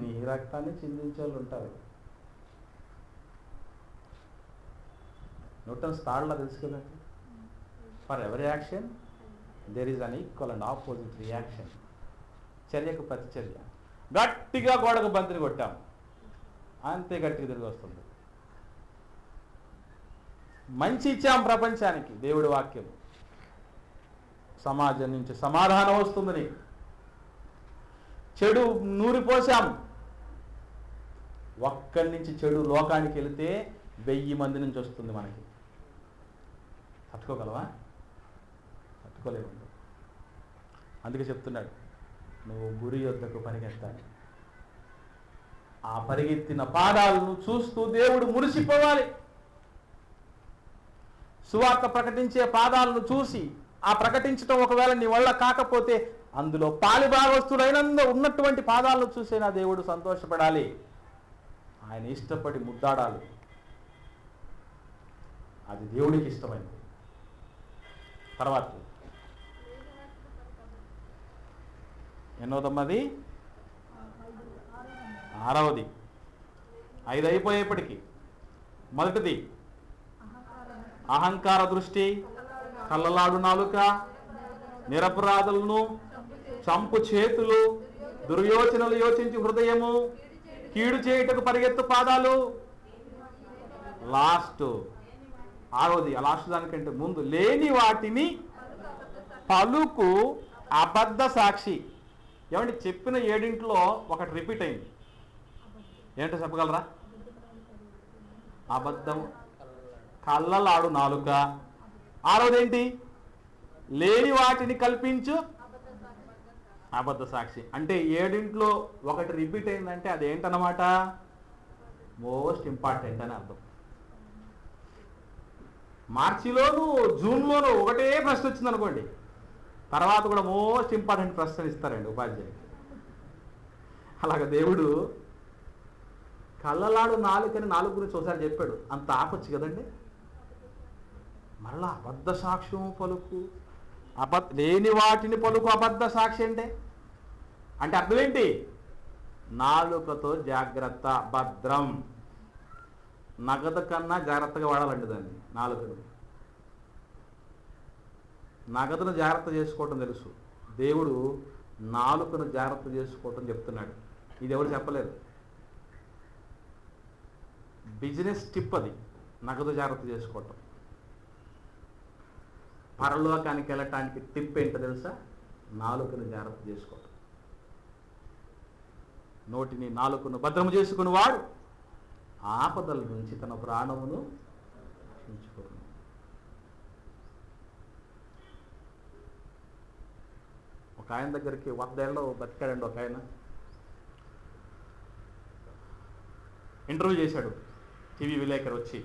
నీ రక్తాన్ని చిందించే వాళ్ళు ఉంటారు. న్యూటన్స్ తాడులా తెలుసు కదండి, for every action there is an equal and opposite reaction. చర్యకు ప్రతిచర్య. గట్టిగా గోడకు బంతిని కొట్టాం, అంతే గట్టిగా తిరిగి వస్తుంది. మంచి ఇచ్చాం ప్రపంచానికి, దేవుడి వాక్యం, సమాజం నుంచి సమాధానం వస్తుందని. చెడు నూరిపోసాం, ఒక్కడి నుంచి చెడు లోకానికి వెళితే 1000 మంది నుంచి వస్తుంది మనకి. తట్టుకోగలవా? తట్టుకోలేవు. అందుకే చెప్తున్నాడు, నువ్వు గురి యొద్దకు పరిగెత్తాలి. ఆ పరిగెత్తిన పాదాలను చూస్తూ దేవుడు మురిసిపోవాలి. సువార్త ప్రకటించే పాదాలను చూసి, ఆ ప్రకటించడం ఒకవేళ నీ వల్ల కాకపోతే అందులో పాలిభాగస్తుడైనందు ఉన్నటువంటి పాదాలను చూసే నా దేవుడు సంతోషపడాలి. ఆయన ఇష్టపడి ముద్దాడాలి. అది దేవుడికి ఇష్టమైనది. తర్వాత ఎన్నోదమ్మది? 6వది. 5 అయిపోయేప్పటికీ మొదటిది అహంకార దృష్టి, కళ్ళలాడు నాలుక, నిరపరాధులను చంపు చేతులు, దుర్యోచనలు యోచించి హృదయము, కీడు చేయుటకు పరిగెత్తు పాదాలు. లాస్ట్ 6వది, ఆ లాస్ట్ దానికంటే ముందు, లేని వాటిని పలుకు అబద్ధ సాక్షి. ఏమంటే చెప్పిన 7 ఒకటి రిపీట్ అయింది. ఏంటో చెప్పగలరా? అబద్ధం, కళ్ళలాడు నాలుక. 6వది ఏంటి? లేని వాటిని కల్పించు అబద్ధ సాక్షి. అంటే 7 ఒకటి రిపీట్ అయిందంటే అది ఏంటన్నమాట? మోస్ట్ ఇంపార్టెంట్ అని అర్థం. మార్చిలోను జూన్లోను ఒకటే ప్రశ్న వచ్చింది అనుకోండి, తర్వాత కూడా మోస్ట్ ఇంపార్టెంట్ ప్రశ్న ఇస్తారండి ఉపాధ్యాయులు. అలాగ దేవుడు కళ్ళలాడు నాలుకని 4 గురించి ఒకసారి చెప్పాడు, అంత ఆపొచ్చు కదండి. మరలా అబద్ధ సాక్ష్యం పలుకు, లేని వాటిని పలుకు అబద్ధ సాక్షి అంటే అర్థం ఏంటి? నాలుకతో జాగ్రత్త, భద్రం. నగదు కన్నా జాగ్రత్తగా వాడాలండి దాన్ని, నాలుకను. నగదును జాగ్రత్త చేసుకోవటం తెలుసు, దేవుడు నాలుకను జాగ్రత్త చేసుకోవటం చెప్తున్నాడు. ఇది ఎవరు చెప్పలేదు. బిజినెస్ టిప్ అది, నగదు జాగ్రత్త చేసుకోవటం. పరలోకానికి వెళ్ళటానికి టిప్ ఏంటో తెలుసా? నాలుకను జాగ్రత్త చేసుకోవటం. నోటిని నాలుకను భద్రము చేసుకుని వాడు ఆపదల నుంచి తన ప్రాణమును రక్షించుకోను. ఒక ఆయన దగ్గరికి 100 ఏళ్ళు బతికాడండి ఒక ఆయన. ఇంటర్వ్యూ చేశాడు టీవీ విలేకరు వచ్చి,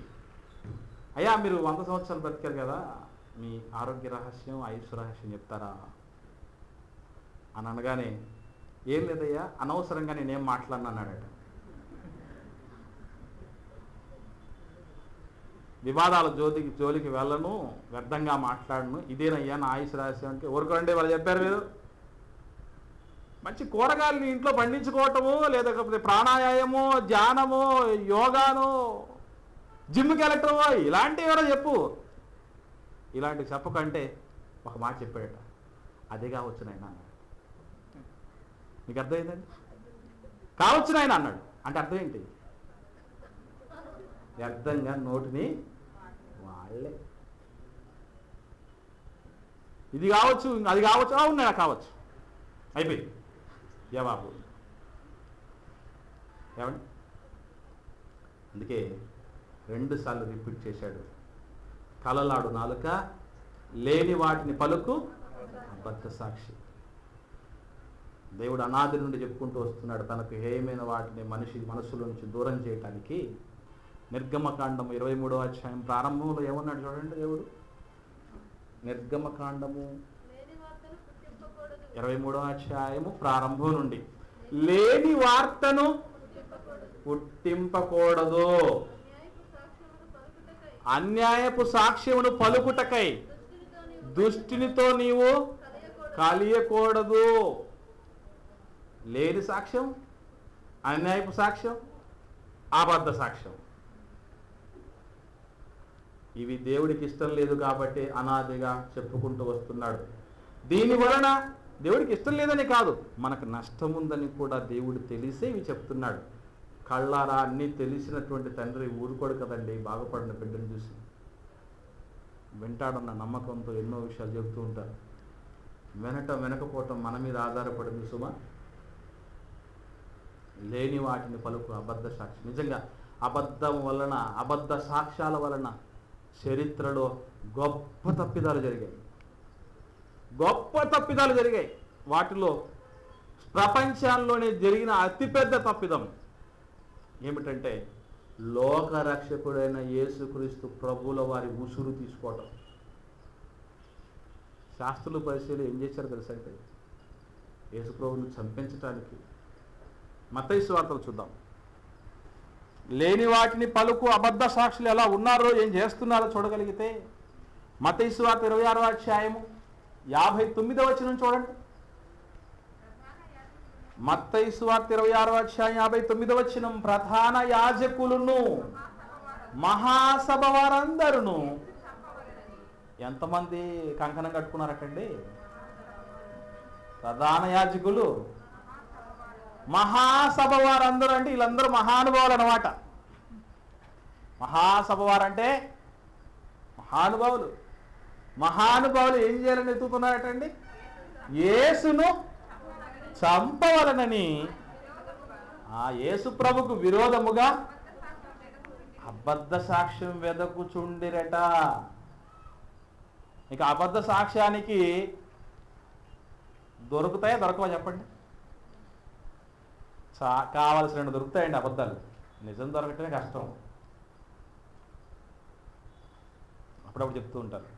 అయ్యా మీరు 100 సంవత్సరాలు బతికారు కదా, మీ ఆరోగ్య రహస్యం, ఆయుష్ రహస్యం చెప్తారా అని అనగానే, ఏం లేదయ్యా, అనవసరంగా నేనేం మాట్లాడినాడట. వివాదాల జోలికి వెళ్ళను, వ్యర్థంగా మాట్లాడను, ఇదేనయ్యా నా ఆయుష్ రహస్యం అంటే, ఊరుకోండి వాళ్ళు చెప్పారు మీరు. మంచి కూరగాయలు ఇంట్లో పండించుకోవటము, లేకపోతే ప్రాణాయామో, ధ్యానమో, యోగానో, జిమ్కి వెళ్ళటమో, ఇలాంటివి ఎవరో చెప్పు. ఇలాంటివి చెప్పకంటే ఒక మాట చెప్పాడట, అదే కావచ్చు నాయన అన్నాడు. మీకు అర్థమైందండి? కావచ్చు నాయన అన్నాడు అంటే అర్థం ఏంటి? వ్యర్థంగా నోటిని వాళ్ళే. ఇది కావచ్చు, అది కావచ్చు, అవునా కావచ్చు, అయిపోయింది జవాబు. ఏమండి? అందుకే 2 సార్లు రిపీట్ చేశాడు. కలలాడు నాలుక, లేని వాటిని పలుకు అబద్ధ సాక్షి. దేవుడు అనాది నుండి చెప్పుకుంటూ వస్తున్నాడు తనకు హేయమైన వాటిని మనసులో నుంచి దూరం చేయటానికి. నిర్గమకాండము 23వ అధ్యాయం ప్రారంభంలో ఏమన్నాడు చూడండి దేవుడు. నిర్గమకాండము 23వ అధ్యాయము ప్రారంభం నుండి, లేని వార్తను పుట్టింపకూడదు, అన్యాయపు సాక్ష్యమును పలుకుటకై దుష్టునితో నీవు కలియకూడదు. లేని సాక్ష్యం, అన్యాయపు సాక్ష్యం, అబద్ధ సాక్ష్యం, ఇవి దేవుడికి ఇష్టం లేదు కాబట్టి అనాదిగా చెప్పుకుంటూ వస్తున్నాడు. దీని వలన దేవుడికి ఇష్టం లేదని కాదు, మనకు నష్టం ఉందని కూడా దేవుడు తెలిసే ఇవి చెప్తున్నాడు. కళ్ళారా అన్నీ తెలిసినటువంటి తండ్రి ఊరుకోడు కదండి బాగుపడిన బిడ్డను చూసి. వెంటాడన్న నమ్మకంతో ఎన్నో విషయాలు చెబుతూ ఉంటారు. వెనకపోవటం మన మీద ఆధారపడింది సుమ. లేని వాటిని పలుకు అబద్ధ సాక్షి. నిజంగా అబద్ధం వలన, అబద్ధ సాక్ష్యాల వలన చరిత్రలో గొప్ప తప్పిదాలు జరిగాయి. వాటిలో ప్రపంచంలోనే జరిగిన అతిపెద్ద తప్పిదం ఏమిటంటే లోకరక్షకుడైన యేసుక్రీస్తు ప్రభువుల వారి ఉసురు తీసుకోవటం. శాస్త్రులు పరిశీలి ఏం చేశారు తెలుసా? అంటే యేసు ప్రభువును చంపించటానికి మత్తయి సువార్తలు చూద్దాం. లేని వాటిని పలుకు అబద్ధ సాక్షులు ఎలా ఉన్నారో, ఏం చేస్తున్నారో చూడగలిగితే మత్తయి సువార్త 26వ అధ్యాయము 59వ వచనం చూడండి. మత్తయి సువార్త 26వ అధ్యాయం 59వ వచనం, ప్రధాన యాజకులను మహాసభ వారందరూ ఎంతమంది కంకణం కట్టుకున్నారటండి? ప్రధాన యాజకులు, మహాసభ వారందరూ అంటే వీళ్ళందరూ మహానుభావులు అన్నమాట. మహాసభ వారంటే మహానుభావులు ఏం చేయాలని ఎత్తుతున్నారటండి? యేసును చంపవలనని, ఆ యేసు ప్రభుకు విరోధముగా అబద్ధ సాక్ష్యం వెదకుచుండిరట. ఇక అబద్ధ సాక్ష్యానికి దొరుకుతాయా దొరకవా చెప్పండి? కావలసిన దొరుకుతాయండి అబద్ధాలు. నిజం దొరకటమే కష్టం. అప్పుడప్పుడు చెప్తూ ఉంటారు,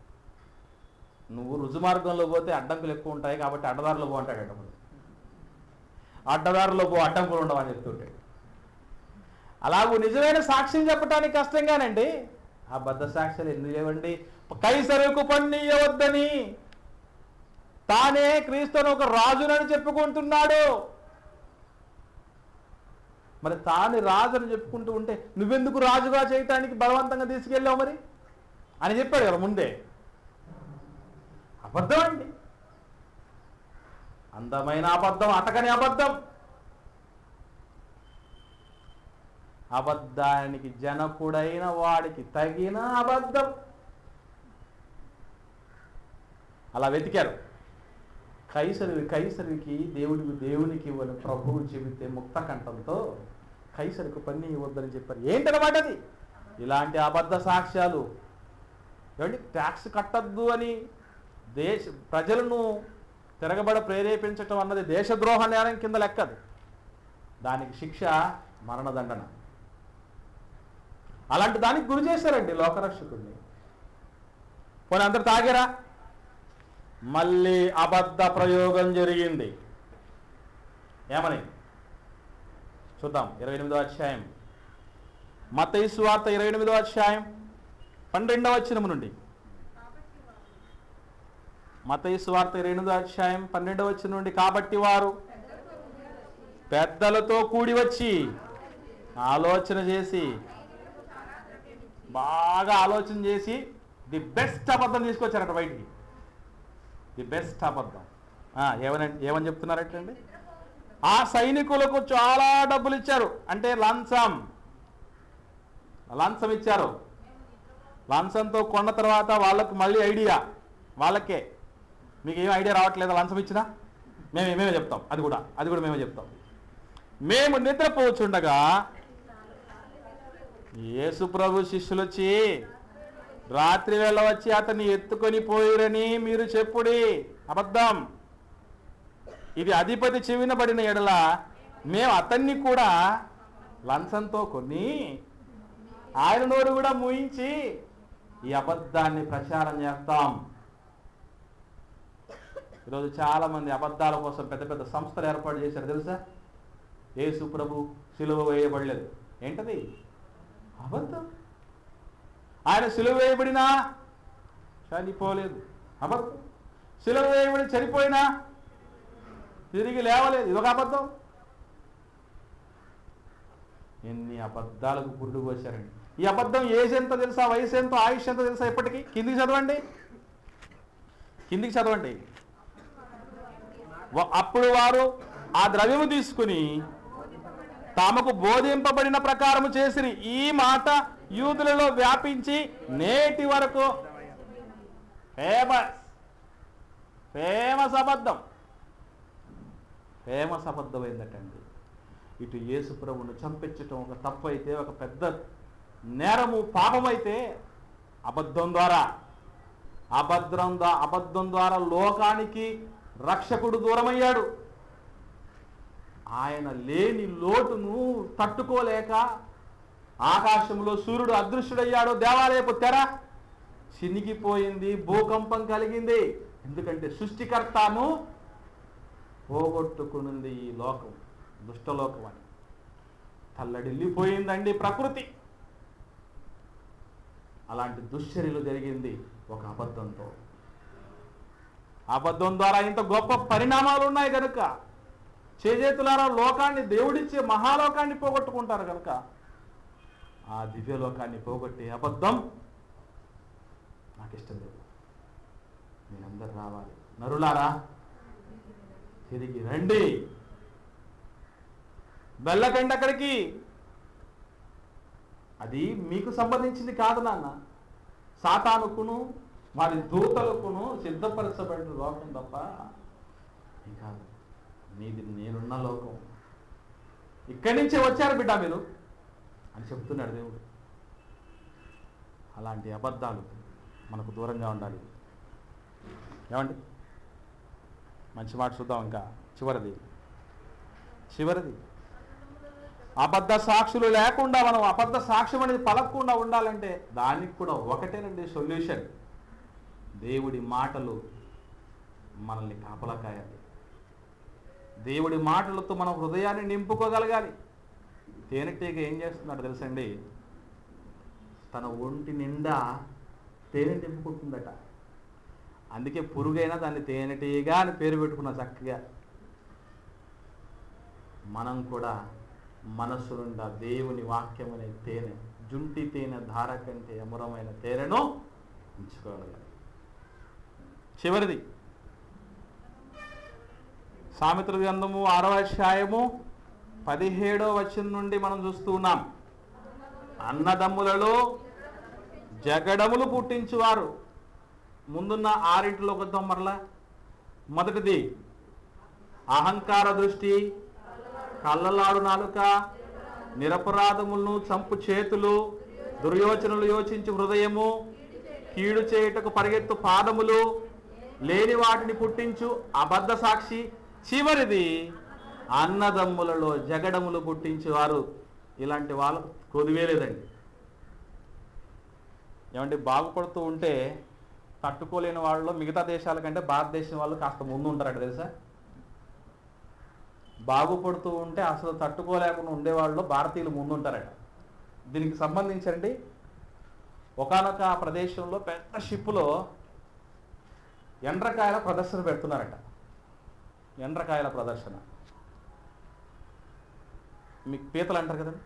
నువ్వు రుజుమార్గంలో పోతే అడ్డంకులు ఎక్కువ ఉంటాయి కాబట్టి అడ్డదారులో పో అంటాడు. అడ్డదారులో పో, అడ్డంకులు ఉండవు అని చెప్తుంటాడు. అలాగూ నిజమైన సాక్ష్యం చెప్పడానికి కష్టంగానండి. అబద్ధ సాక్ష్యాలు ఎందుకు లేవండి? కైసరుకు పన్నియవద్దని తానే క్రీస్తును ఒక రాజునని చెప్పుకుంటున్నాడు. మరి తాను రాజుని చెప్పుకుంటూ ఉంటే నువ్వెందుకు రాజుగా చేయటానికి బలవంతంగా తీసుకెళ్ళావు మరి అని చెప్పాడు కదా ముందే. అబద్ధం అండి, అందమైన అబద్ధం, అతకని అబద్ధం. అబద్ధానికి జనకుడైన వాడికి తగిన అబద్ధం. అలా వెతికారు. కైసరికి దేవునికి ఇవ్వని ప్రభువు చెబితే ముక్త కంఠంతో కైసరికి పని ఇవ్వద్దని చెప్పారు. ఏంటన్నమాట అది? ఇలాంటి అబద్ధ సాక్ష్యాలు. ఏమండి, ట్యాక్స్ కట్టద్దు అని ప్రజలను తిరగబడ ప్రేరేపించటం అన్నది దేశద్రోహ నేరం కింద లెక్కది. దానికి శిక్ష మరణదండన. అలాంటి దానికి గురి చేశారండి లోకరక్షకుడిని. పోనీ అందరు తాగారా? మళ్ళీ అబద్ధ ప్రయోగం జరిగింది. ఏమని చూద్దాం. 28వ అధ్యాయం మత్తయి సువార్త 28వ అధ్యాయం 12వ వచనం నుండి. మత్తయి సువార్త 28వ అధ్యాయం 12వ వచనం నుండి, కాబట్టి వారు పెద్దలతో కూడి వచ్చి ఆలోచన చేసి, బాగా ఆలోచన చేసి ది బెస్ట్ అబద్ధం తీసుకొచ్చారట బయటికి. ది బెస్ట్ అబద్ధం. ఏమని చెప్తున్నారటండి? ఆ సైనికులకు చాలా డబ్బులు ఇచ్చారు, అంటే లంచం. లంచం ఇచ్చారు. లంచంతో కొన్న తర్వాత వాళ్ళకు మళ్ళీ ఐడియా, వాళ్ళకే మీకు ఏం ఐడియా రావట్లేదా లంచం ఇచ్చినా? మేమే చెప్తాం. అది కూడా మేమే చెప్తాం. మేము నిద్రపోచుండగా యేసు ప్రభు శిష్యులు వచ్చి రాత్రి వేళ వచ్చి అతన్ని ఎత్తుకొని పోయిరని మీరు చెప్పుడి. అబద్ధం. ఇది అధిపతి చెవినబడిన ఎడల మేము అతన్ని కూడా లంచంతో కొని ఆయన నోరు కూడా మూయించి ఈ అబద్ధాన్ని ప్రచారం చేస్తాం. ఈరోజు చాలా మంది అబద్ధాల కోసం పెద్ద పెద్ద సంస్థలు ఏర్పాటు చేశారు తెలుసా? యేసు ప్రభు సిలువ వేయబడలేదు. ఏంటది? అబద్ధం. ఆయన సిలువ వేయబడినా చనిపోలేదు. అబద్ధం. సిలువ వేయబడి చనిపోయినా తిరిగి లేవలేదు. ఇదొక అబద్ధం. ఎన్ని అబద్ధాలకు పురుడు పోశారండి. ఈ అబద్ధం ఏజ్ ఎంత తెలుసా, వయసు ఎంత, ఆయుష్ ఎంత తెలుసా? ఇప్పటికీ కిందికి చదవండి. అప్పుడు వారు ఆ ద్రవ్యము తీసుకుని తమకు బోధింపబడిన ప్రకారము చేసిరి. ఈ మాట యూదులలో వ్యాపించి నేటి వరకు ఫేమస్ అబద్ధం ఏంటండి? ఇటు యేసు ప్రభువును చంపించటం ఒక తప్పు అయితే, ఒక పెద్ద నేరము, పాపమైతే అబద్ధం ద్వారా లోకానికి రక్షకుడు దూరమయ్యాడు. ఆయన లేని లోటును తట్టుకోలేక ఆకాశంలో సూర్యుడు అదృశ్యుడయ్యాడు. దేవాలయపు తెర చినిగిపోయింది, భూకంపం కలిగింది. ఎందుకంటే సృష్టికర్తను పోగొట్టుకునింది ఈ లోకం, దుష్టలోకం అని. తల్లడిల్లిపోయిందండి ప్రకృతి. అలాంటి దుశ్చర్యలు జరిగింది ఒక అబద్ధంతో. అబద్ధం ద్వారా ఇంత గొప్ప పరిణామాలు ఉన్నాయి కనుక చేజేతులారా లోకాన్ని, దేవుడిచ్చే మహాలోకాన్ని పోగొట్టుకుంటారు కనుక ఆ దివ్యలోకాన్ని పోగొట్టే అబద్ధం నాకు ఇష్టం లేదు. మీరందరూ రావాలి. నరులారా తిరిగి రండి. వెళ్ళకండి అక్కడికి. అది మీకు సంబంధించింది కాదు నాన్న. సాతానుకును వారి దూతలకును సిద్ధపరచబడిన లోకం తప్ప కాదు. నీది నేనున్న లోకం. ఇక్కడి నుంచే వచ్చారు బిడ్డ మీరు అని చెప్తున్నాడు దేవుడు. అలాంటి అబద్ధాలు మనకు దూరంగా ఉండాలి. ఏమండి? మంచి మాట చూద్దాం. ఇంకా చివరిది అబద్ధ సాక్షులు లేకుండా మనం అబద్ధ సాక్ష్యం అనేది పలకకుండా ఉండాలంటే దానికి కూడా ఒకటేనండి సొల్యూషన్. దేవుడి మాటలు మనల్ని కాపలా కాయాలి. దేవుడి మాటలతో మనం హృదయాన్ని నింపుకోగలగాలి. తేనెటీగ ఏం చేస్తున్నాడు తెలుసండి? తన ఒంటి నిండా తేనె నింపుకుంటుందట. అందుకే పురుగైనా దాన్ని తేనెటీగ అని పేరు పెట్టుకున్న చక్కగా. మనం కూడా మనసు నుండా దేవుని వాక్యం అనే తేనె, జుంటి తేనె ధార కంటే అమరమైన తేనెను ఉంచుకోగలగాలి. చివరిది సామెతల గ్రంథము 6వ అధ్యాయము 17వ వచనం నుండి మనం చూస్తూ ఉన్నాం. అన్నదమ్ములలో జగడములు పుట్టించువారు. ముందున్న 6 కొద్దాం మరలా. మొదటిది అహంకార దృష్టి, కళ్ళలాడు నాలుక, నిరపరాధములను చంపు చేతులు, దుర్యోచనలు యోచించు హృదయము, కీడు చేయుటకు పరిగెత్తు పాదములు, లేని వాటిని పుట్టించు అబద్ధ సాక్షి. చివరిది అన్నదమ్ములలో జగడములు పుట్టించేవారు. ఇలాంటి వాళ్ళు కొదివేలేదండి. ఏమంటే బాగుపడుతూ ఉంటే తట్టుకోలేని వాళ్ళు మిగతా దేశాల కంటే భారతదేశం వాళ్ళు కాస్త ముందు ఉంటారట తెలుసా? బాగుపడుతూ ఉంటే అసలు తట్టుకోలేకుండా ఉండేవాళ్ళు భారతీయులు ముందుంటారట. దీనికి సంబంధించండి ఒకానొక ప్రదేశంలో పెద్ద షిప్పులో ఎండ్రకాయల ప్రదర్శన పెడుతున్నారట. ఎండ్రకాయల ప్రదర్శన. మీకు పీతలు అంటారు కదండి.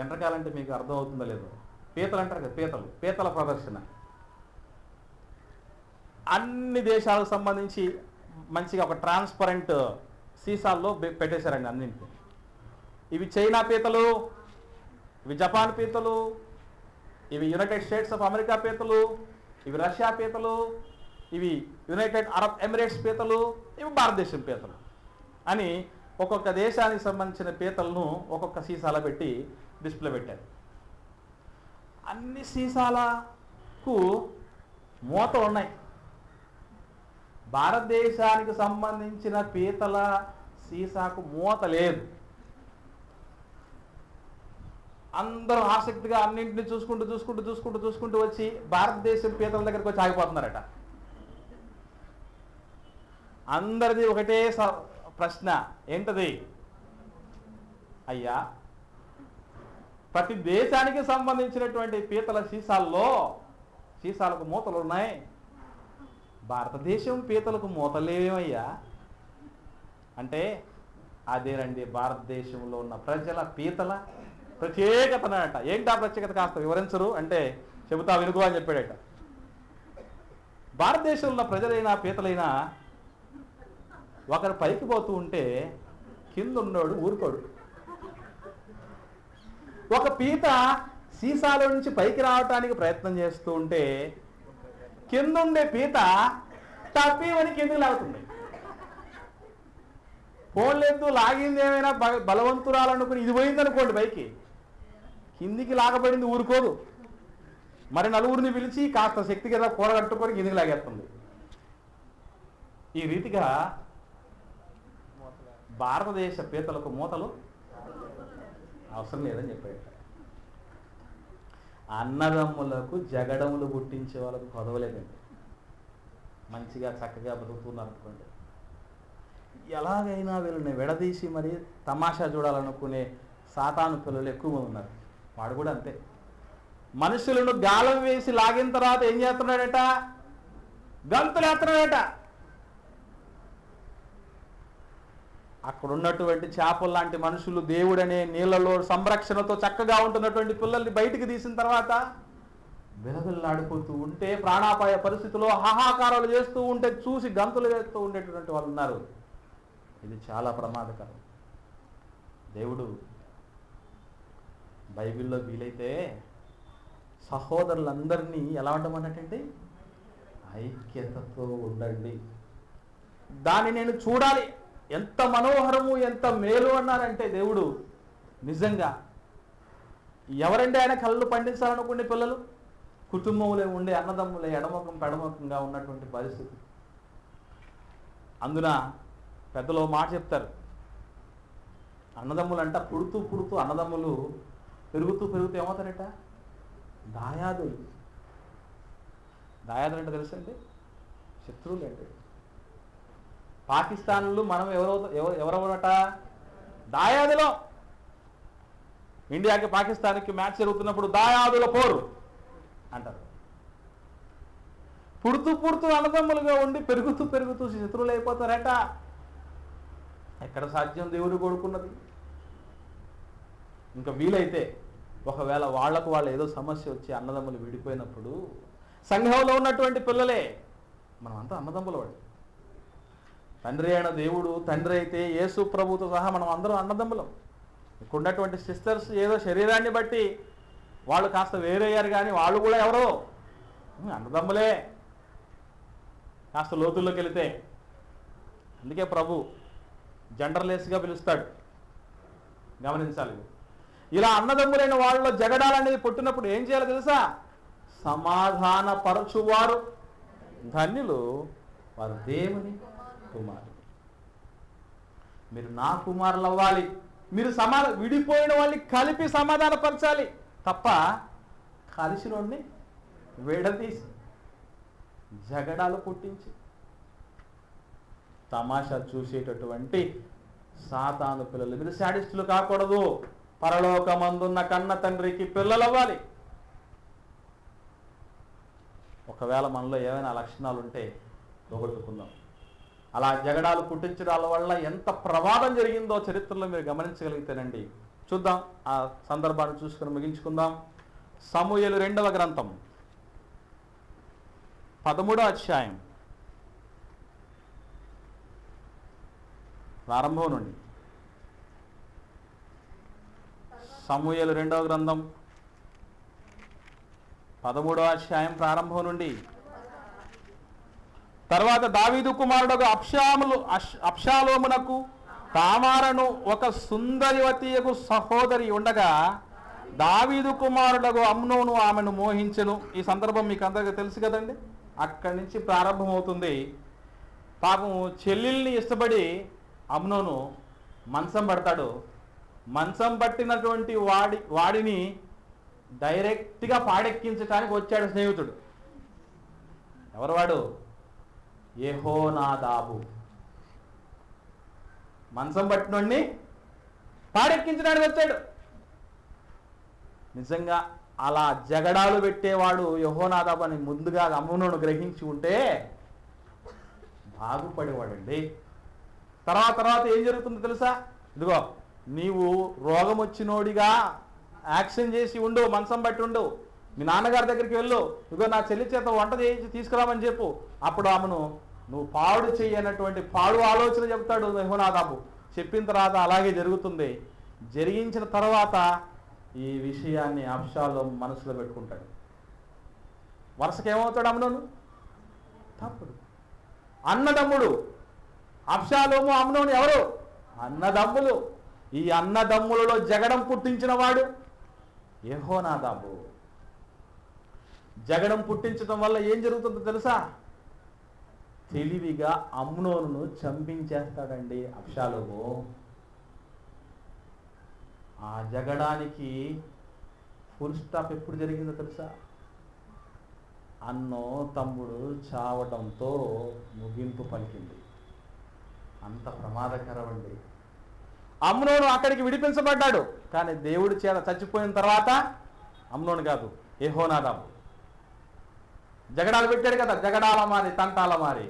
ఎండ్రకాయలు అంటే మీకు అర్థం అవుతుందో లేదో. పీతలు అంటారు కదా, పీతల ప్రదర్శన. అన్ని దేశాలకు సంబంధించి మంచిగా ఒక ట్రాన్స్పరెంట్ సీసాల్లో పెట్టేశారండి అన్నింటినీ. ఇవి చైనా పీతలు, ఇవి జపాన్ పీతలు, ఇవి యునైటెడ్ స్టేట్స్ ఆఫ్ అమెరికా పీతలు, ఇవి రష్యా పీతలు, ఇవి యునైటెడ్ అరబ్ ఎమిరేట్స్ పీతలు, ఇవి భారతదేశం పీతలు అని ఒక్కొక్క దేశానికి సంబంధించిన పీతలను ఒక్కొక్క సీసాల పెట్టి డిస్ప్లే పెట్టారు. అన్ని సీసాలకు మూతలు ఉన్నాయి. భారతదేశానికి సంబంధించిన పీతల సీసాకు మూత లేదు. అందరూ ఆసక్తిగా అన్నింటినీ చూసుకుంటూ వచ్చి భారతదేశం పీతల దగ్గరికి వచ్చి ఆగిపోతున్నారట. అందరిది ఒకటే ప్రశ్న, ఏంటది? అయ్యా, ప్రతి దేశానికి సంబంధించినటువంటి పీతల సీసాలకు మూతలు ఉన్నాయి, భారతదేశం పీతలకు మూతలేమయ్యా అంటే అదేనండి భారతదేశంలో ఉన్న ప్రజల పీతల ప్రత్యేకతనట. ఏంటి ఆ ప్రత్యేకత కాస్త వివరించరు అంటే చెబుతా వినుకో అని చెప్పాడట. భారతదేశంలో ఉన్న ప్రజలైనా పీతలైనా ఒకరు పైకి పోతూ ఉంటే కింద ఉన్నోడు ఊరుకోడు. ఒక పీత సీసాలో నుంచి పైకి రావటానికి ప్రయత్నం చేస్తూ ఉంటే కిందుండే పీత టప్పీమని కిందికి లాగుతుంది. పోలేదు లాగింది ఏమైనా బలవంతురాలనుకుని ఇది పోయిందనుకోండి పైకి, కిందికి లాగబడింది ఊరుకోదు. మరి నలుగురిని పిలిచి కాస్త శక్తి కదా కూరగట్టుకొని కిందికి లాగేస్తుంది. ఈ రీతిగా భారతదేశ పీతలకు మూతలు అవసరం లేదని చెప్పాడు. అన్నదమ్ములకు జగడములు పుట్టించే వాళ్ళకు పదవలేదండి. మంచిగా చక్కగా బతుకుతున్నారు అనుకోండి, ఎలాగైనా వీళ్ళని విడదీసి మరి తమాషా చూడాలనుకునే సాతాను పిల్లలు ఎక్కువ మంది ఉన్నారు. వాడు కూడా అంతే. మనుషులను గాలం వేసి లాగిన తర్వాత ఏం చేస్తున్నాడట? గంతులు వేస్తున్నాడట. అక్కడ ఉన్నటువంటి చేపలు లాంటి మనుషులు దేవుడనే నీళ్లలో సంరక్షణతో చక్కగా ఉంటున్నటువంటి పిల్లల్ని బయటికి తీసిన తర్వాత విలవిల్లాడిపోతూ ఉంటే, ప్రాణాపాయ పరిస్థితిలో హాహాకారాలు చేస్తూ ఉంటే చూసి గంతులు వేస్తూ ఉండేటువంటి వాళ్ళు ఉన్నారు. ఇది చాలా ప్రమాదకరం. దేవుడు బైబిల్లో వీలైతే సహోదరులందరినీ ఎలా ఉండమన్నట్టండి? ఐక్యతతో ఉండండి. దాన్ని నేను చూడాలి. ఎంత మనోహరము, ఎంత మేలు అన్నారంటే దేవుడు నిజంగా. ఎవరంటే ఆయన కళ్ళు పండించాలనుకునే పిల్లలు కుటుంబంలో ఉండే అన్నదమ్ములే ఎడమకం పెడమకంగా ఉన్నటువంటి పరిస్థితి. అందున పెద్దలో మాట చెప్తారు, అన్నదమ్ములు అంట పుడుతూ అన్నదమ్ములు పెరుగుతూ ఏమవుతారట? దాయాదులు. దాయాదులు అంటే తెలుసండి, శత్రువులు అంటే. పాకిస్తాన్లు మనం ఎవరెవరట? దాయాదులో. ఇండియాకి పాకిస్తాన్కి మ్యాచ్ జరుగుతున్నప్పుడు దాయాదుల పోరు అంటారు. పుడుతూ అన్నదమ్ములుగా ఉండి పెరుగుతూ శత్రువులు అయిపోతారట. ఎక్కడ సాధ్యం దేవుడు కోరుకున్నది? ఇంకా వీలైతే ఒకవేళ వాళ్ళు ఏదో సమస్య వచ్చి అన్నదమ్ములు విడిపోయినప్పుడు సంఘంలో ఉన్నటువంటి పిల్లలే, మనమంతా అన్నదమ్ముల వాడు. తండ్రి అయిన దేవుడు తండ్రి అయితే యేసు ప్రభుతో సహా మనం అందరం అన్నదమ్ములం. ఇక్కడ ఉన్నటువంటి సిస్టర్స్ ఏదో శరీరాన్ని బట్టి వాళ్ళు కాస్త వేరయ్యారు, కానీ వాళ్ళు కూడా ఎవరో అన్నదమ్ములే కాస్త లోతుల్లోకి వెళితే. అందుకే ప్రభు జెండర్లెస్గా పిలుస్తాడు. గమనించాలి. ఇలా అన్నదమ్ములైన వాళ్ళలో జగడాలనేది పుట్టినప్పుడు ఏం చేయాలో తెలుసా? సమాధానపరచువారు ధన్యులు, వారు దేవుని కుమారులు. మీరు నా కుమారులు అవ్వాలి. మీరు విడిపోయిన వాళ్ళని కలిపి సమాధానపరచాలి తప్ప కలిసినోడిని విడదీసి జగడాలు పుట్టించి తమాషా చూసేటటువంటి సాతాను పిల్లలు. మీరు శాడిస్టులు కాకూడదు. పరలోకమందున్న కన్న తండ్రికి పిల్లలు అవ్వాలి. ఒకవేళ మనలో ఏమైనా లక్షణాలు ఉంటే పోగొట్టుకుందాం. అలా జగడాలు పుట్టించడాల వల్ల ఎంత ప్రమాదం జరిగిందో చరిత్రలో మీరు గమనించగలిగితేనండి. చూద్దాం, ఆ సందర్భాన్ని చూసుకుని ముగించుకుందాం. సమూయేలు 2వ గ్రంథం 13వ అధ్యాయం ప్రారంభం నుండి. సమూయేలు 2వ గ్రంథం 13వ అధ్యాయం ప్రారంభం నుండి. తర్వాత దావీదు కుమారుడు అబ్షాలోమునకు తామారను ఒక సుందరివతియకు సహోదరి ఉండగా దావీదు కుమారుడు అమ్నోను ఆమెను మోహించెను. ఈ సందర్భం మీకు అందరికీ తెలుసు కదండి. అక్కడి నుంచి ప్రారంభమవుతుంది. పాపం చెల్లెల్ని ఇష్టపడి అమ్నోను మంచం పడతాడు. మంచం పట్టినటువంటి వాడిని డైరెక్ట్గా పాడెక్కించడానికి వచ్చాడు స్నేహితుడు. ఎవరు వాడు? యెహోనాదాబు. మంచం పట్టినోడిని పాడెక్కించడానికి వచ్చాడు. నిజంగా అలా జగడాలు పెట్టేవాడు యెహోనాదాబు అని ముందుగా అమ్నోను గ్రహించి ఉంటే బాగుపడేవాడండి. తర్వాత ఏం జరుగుతుందో తెలుసా? ఇదిగో నీవు రోగం వచ్చినోడిగా యాక్షన్ చేసి ఉండు, మంచం బట్టి ఉండు, మీ నాన్నగారి దగ్గరికి వెళ్ళు, ఇదిగో నా చెల్లి చేత వంట చేయించి తీసుకురామని చెప్పు. అప్పుడు ఆమెను నువ్వు పాడు చెయ్యనటువంటి పాడు ఆలోచన చెప్తాడు యెహోనాదాబు. చెప్పిన తర్వాత అలాగే జరుగుతుంది. జరిగించిన తర్వాత ఈ విషయాన్ని అబ్షాలోము మనసులో పెట్టుకుంటాడు. వరుసకేమవుతాడు అమ్నోను? తప్పుడు అన్నదమ్ముడు. అబ్షాలోము అమ్నోను ఎవరు? అన్నదమ్ములు. ఈ అన్నదమ్ములలో జగడం పుట్టించిన వాడు యెహోనాదాబు. జగడం పుట్టించడం వల్ల ఏం జరుగుతుందో తెలుసా? తెలివిగా అమ్నోనును చంపించేస్తాడండి అబ్షాలోము. ఆ జగడానికి ఫుల్ స్టాప్ ఎప్పుడు జరిగిందో తెలుసా? అన్నో తమ్ముడు చావడంతో ముగింపు పలికింది. అంత ప్రమాదకరం అండి. అమ్నోను అక్కడికి విడిపించబడ్డాడు. కానీ దేవుడి చేత చచ్చిపోయిన తర్వాత అమ్నోను కాదు, యెహోనాదాబు జగడాలు పెట్టాడు కదా, జగడాల మారి తంటాల మారి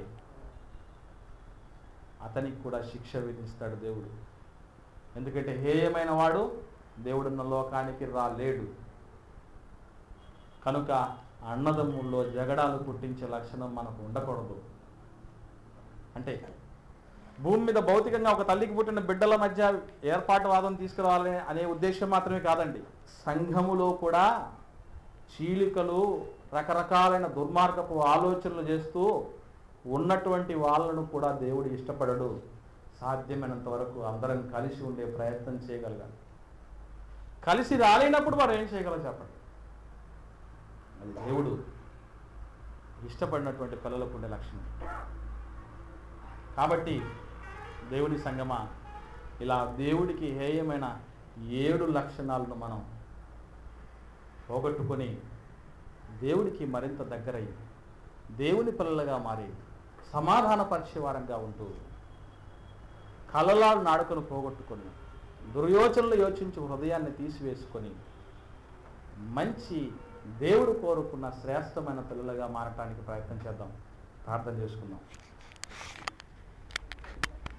అతనికి కూడా శిక్ష విధిస్తాడు దేవుడు. ఎందుకంటే హేయమైన వాడు దేవుడున్న లోకానికి రాలేడు. కనుక అన్నదమ్ముల్లో జగడాలు పుట్టించే లక్షణం మనకు ఉండకూడదు. అంటే భూమి మీద భౌతికంగా ఒక తల్లికి పుట్టిన బిడ్డల మధ్య ఏర్పాటువాదం తీసుకురావాలి అనే ఉద్దేశం మాత్రమే కాదండి. సంఘములో కూడా చీలికలు, రకరకాలైన దుర్మార్గపు ఆలోచనలు చేస్తూ ఉన్నటువంటి వాళ్ళను కూడా దేవుడు ఇష్టపడడు. సాధ్యమైనంత వరకు అందరం కలిసి ఉండే ప్రయత్నం చేయగలగాలి. కలిసి రాలేనప్పుడు మనం ఏం చేయగలం చెప్పండి? అది దేవుడు ఇష్టపడినటువంటి పిల్లలకు ఉండే లక్షణం. కాబట్టి దేవుని సంగమా, ఇలా దేవుడికి హేయమైన 7 లక్షణాలను మనం పోగొట్టుకొని దేవుడికి మరింత దగ్గరయ్యి దేవుని పిల్లలుగా మారి సమాధానపరిచే వారంగా ఉంటూ కలలాలు నాడుకను పోగొట్టుకొని దుర్యోచనలు యోచించి హృదయాన్ని తీసివేసుకొని మంచి దేవుడు కోరుకున్న శ్రేష్టమైన పిల్లలుగా మారటానికి ప్రయత్నం చేద్దాం. ప్రార్థన చేసుకుందాం.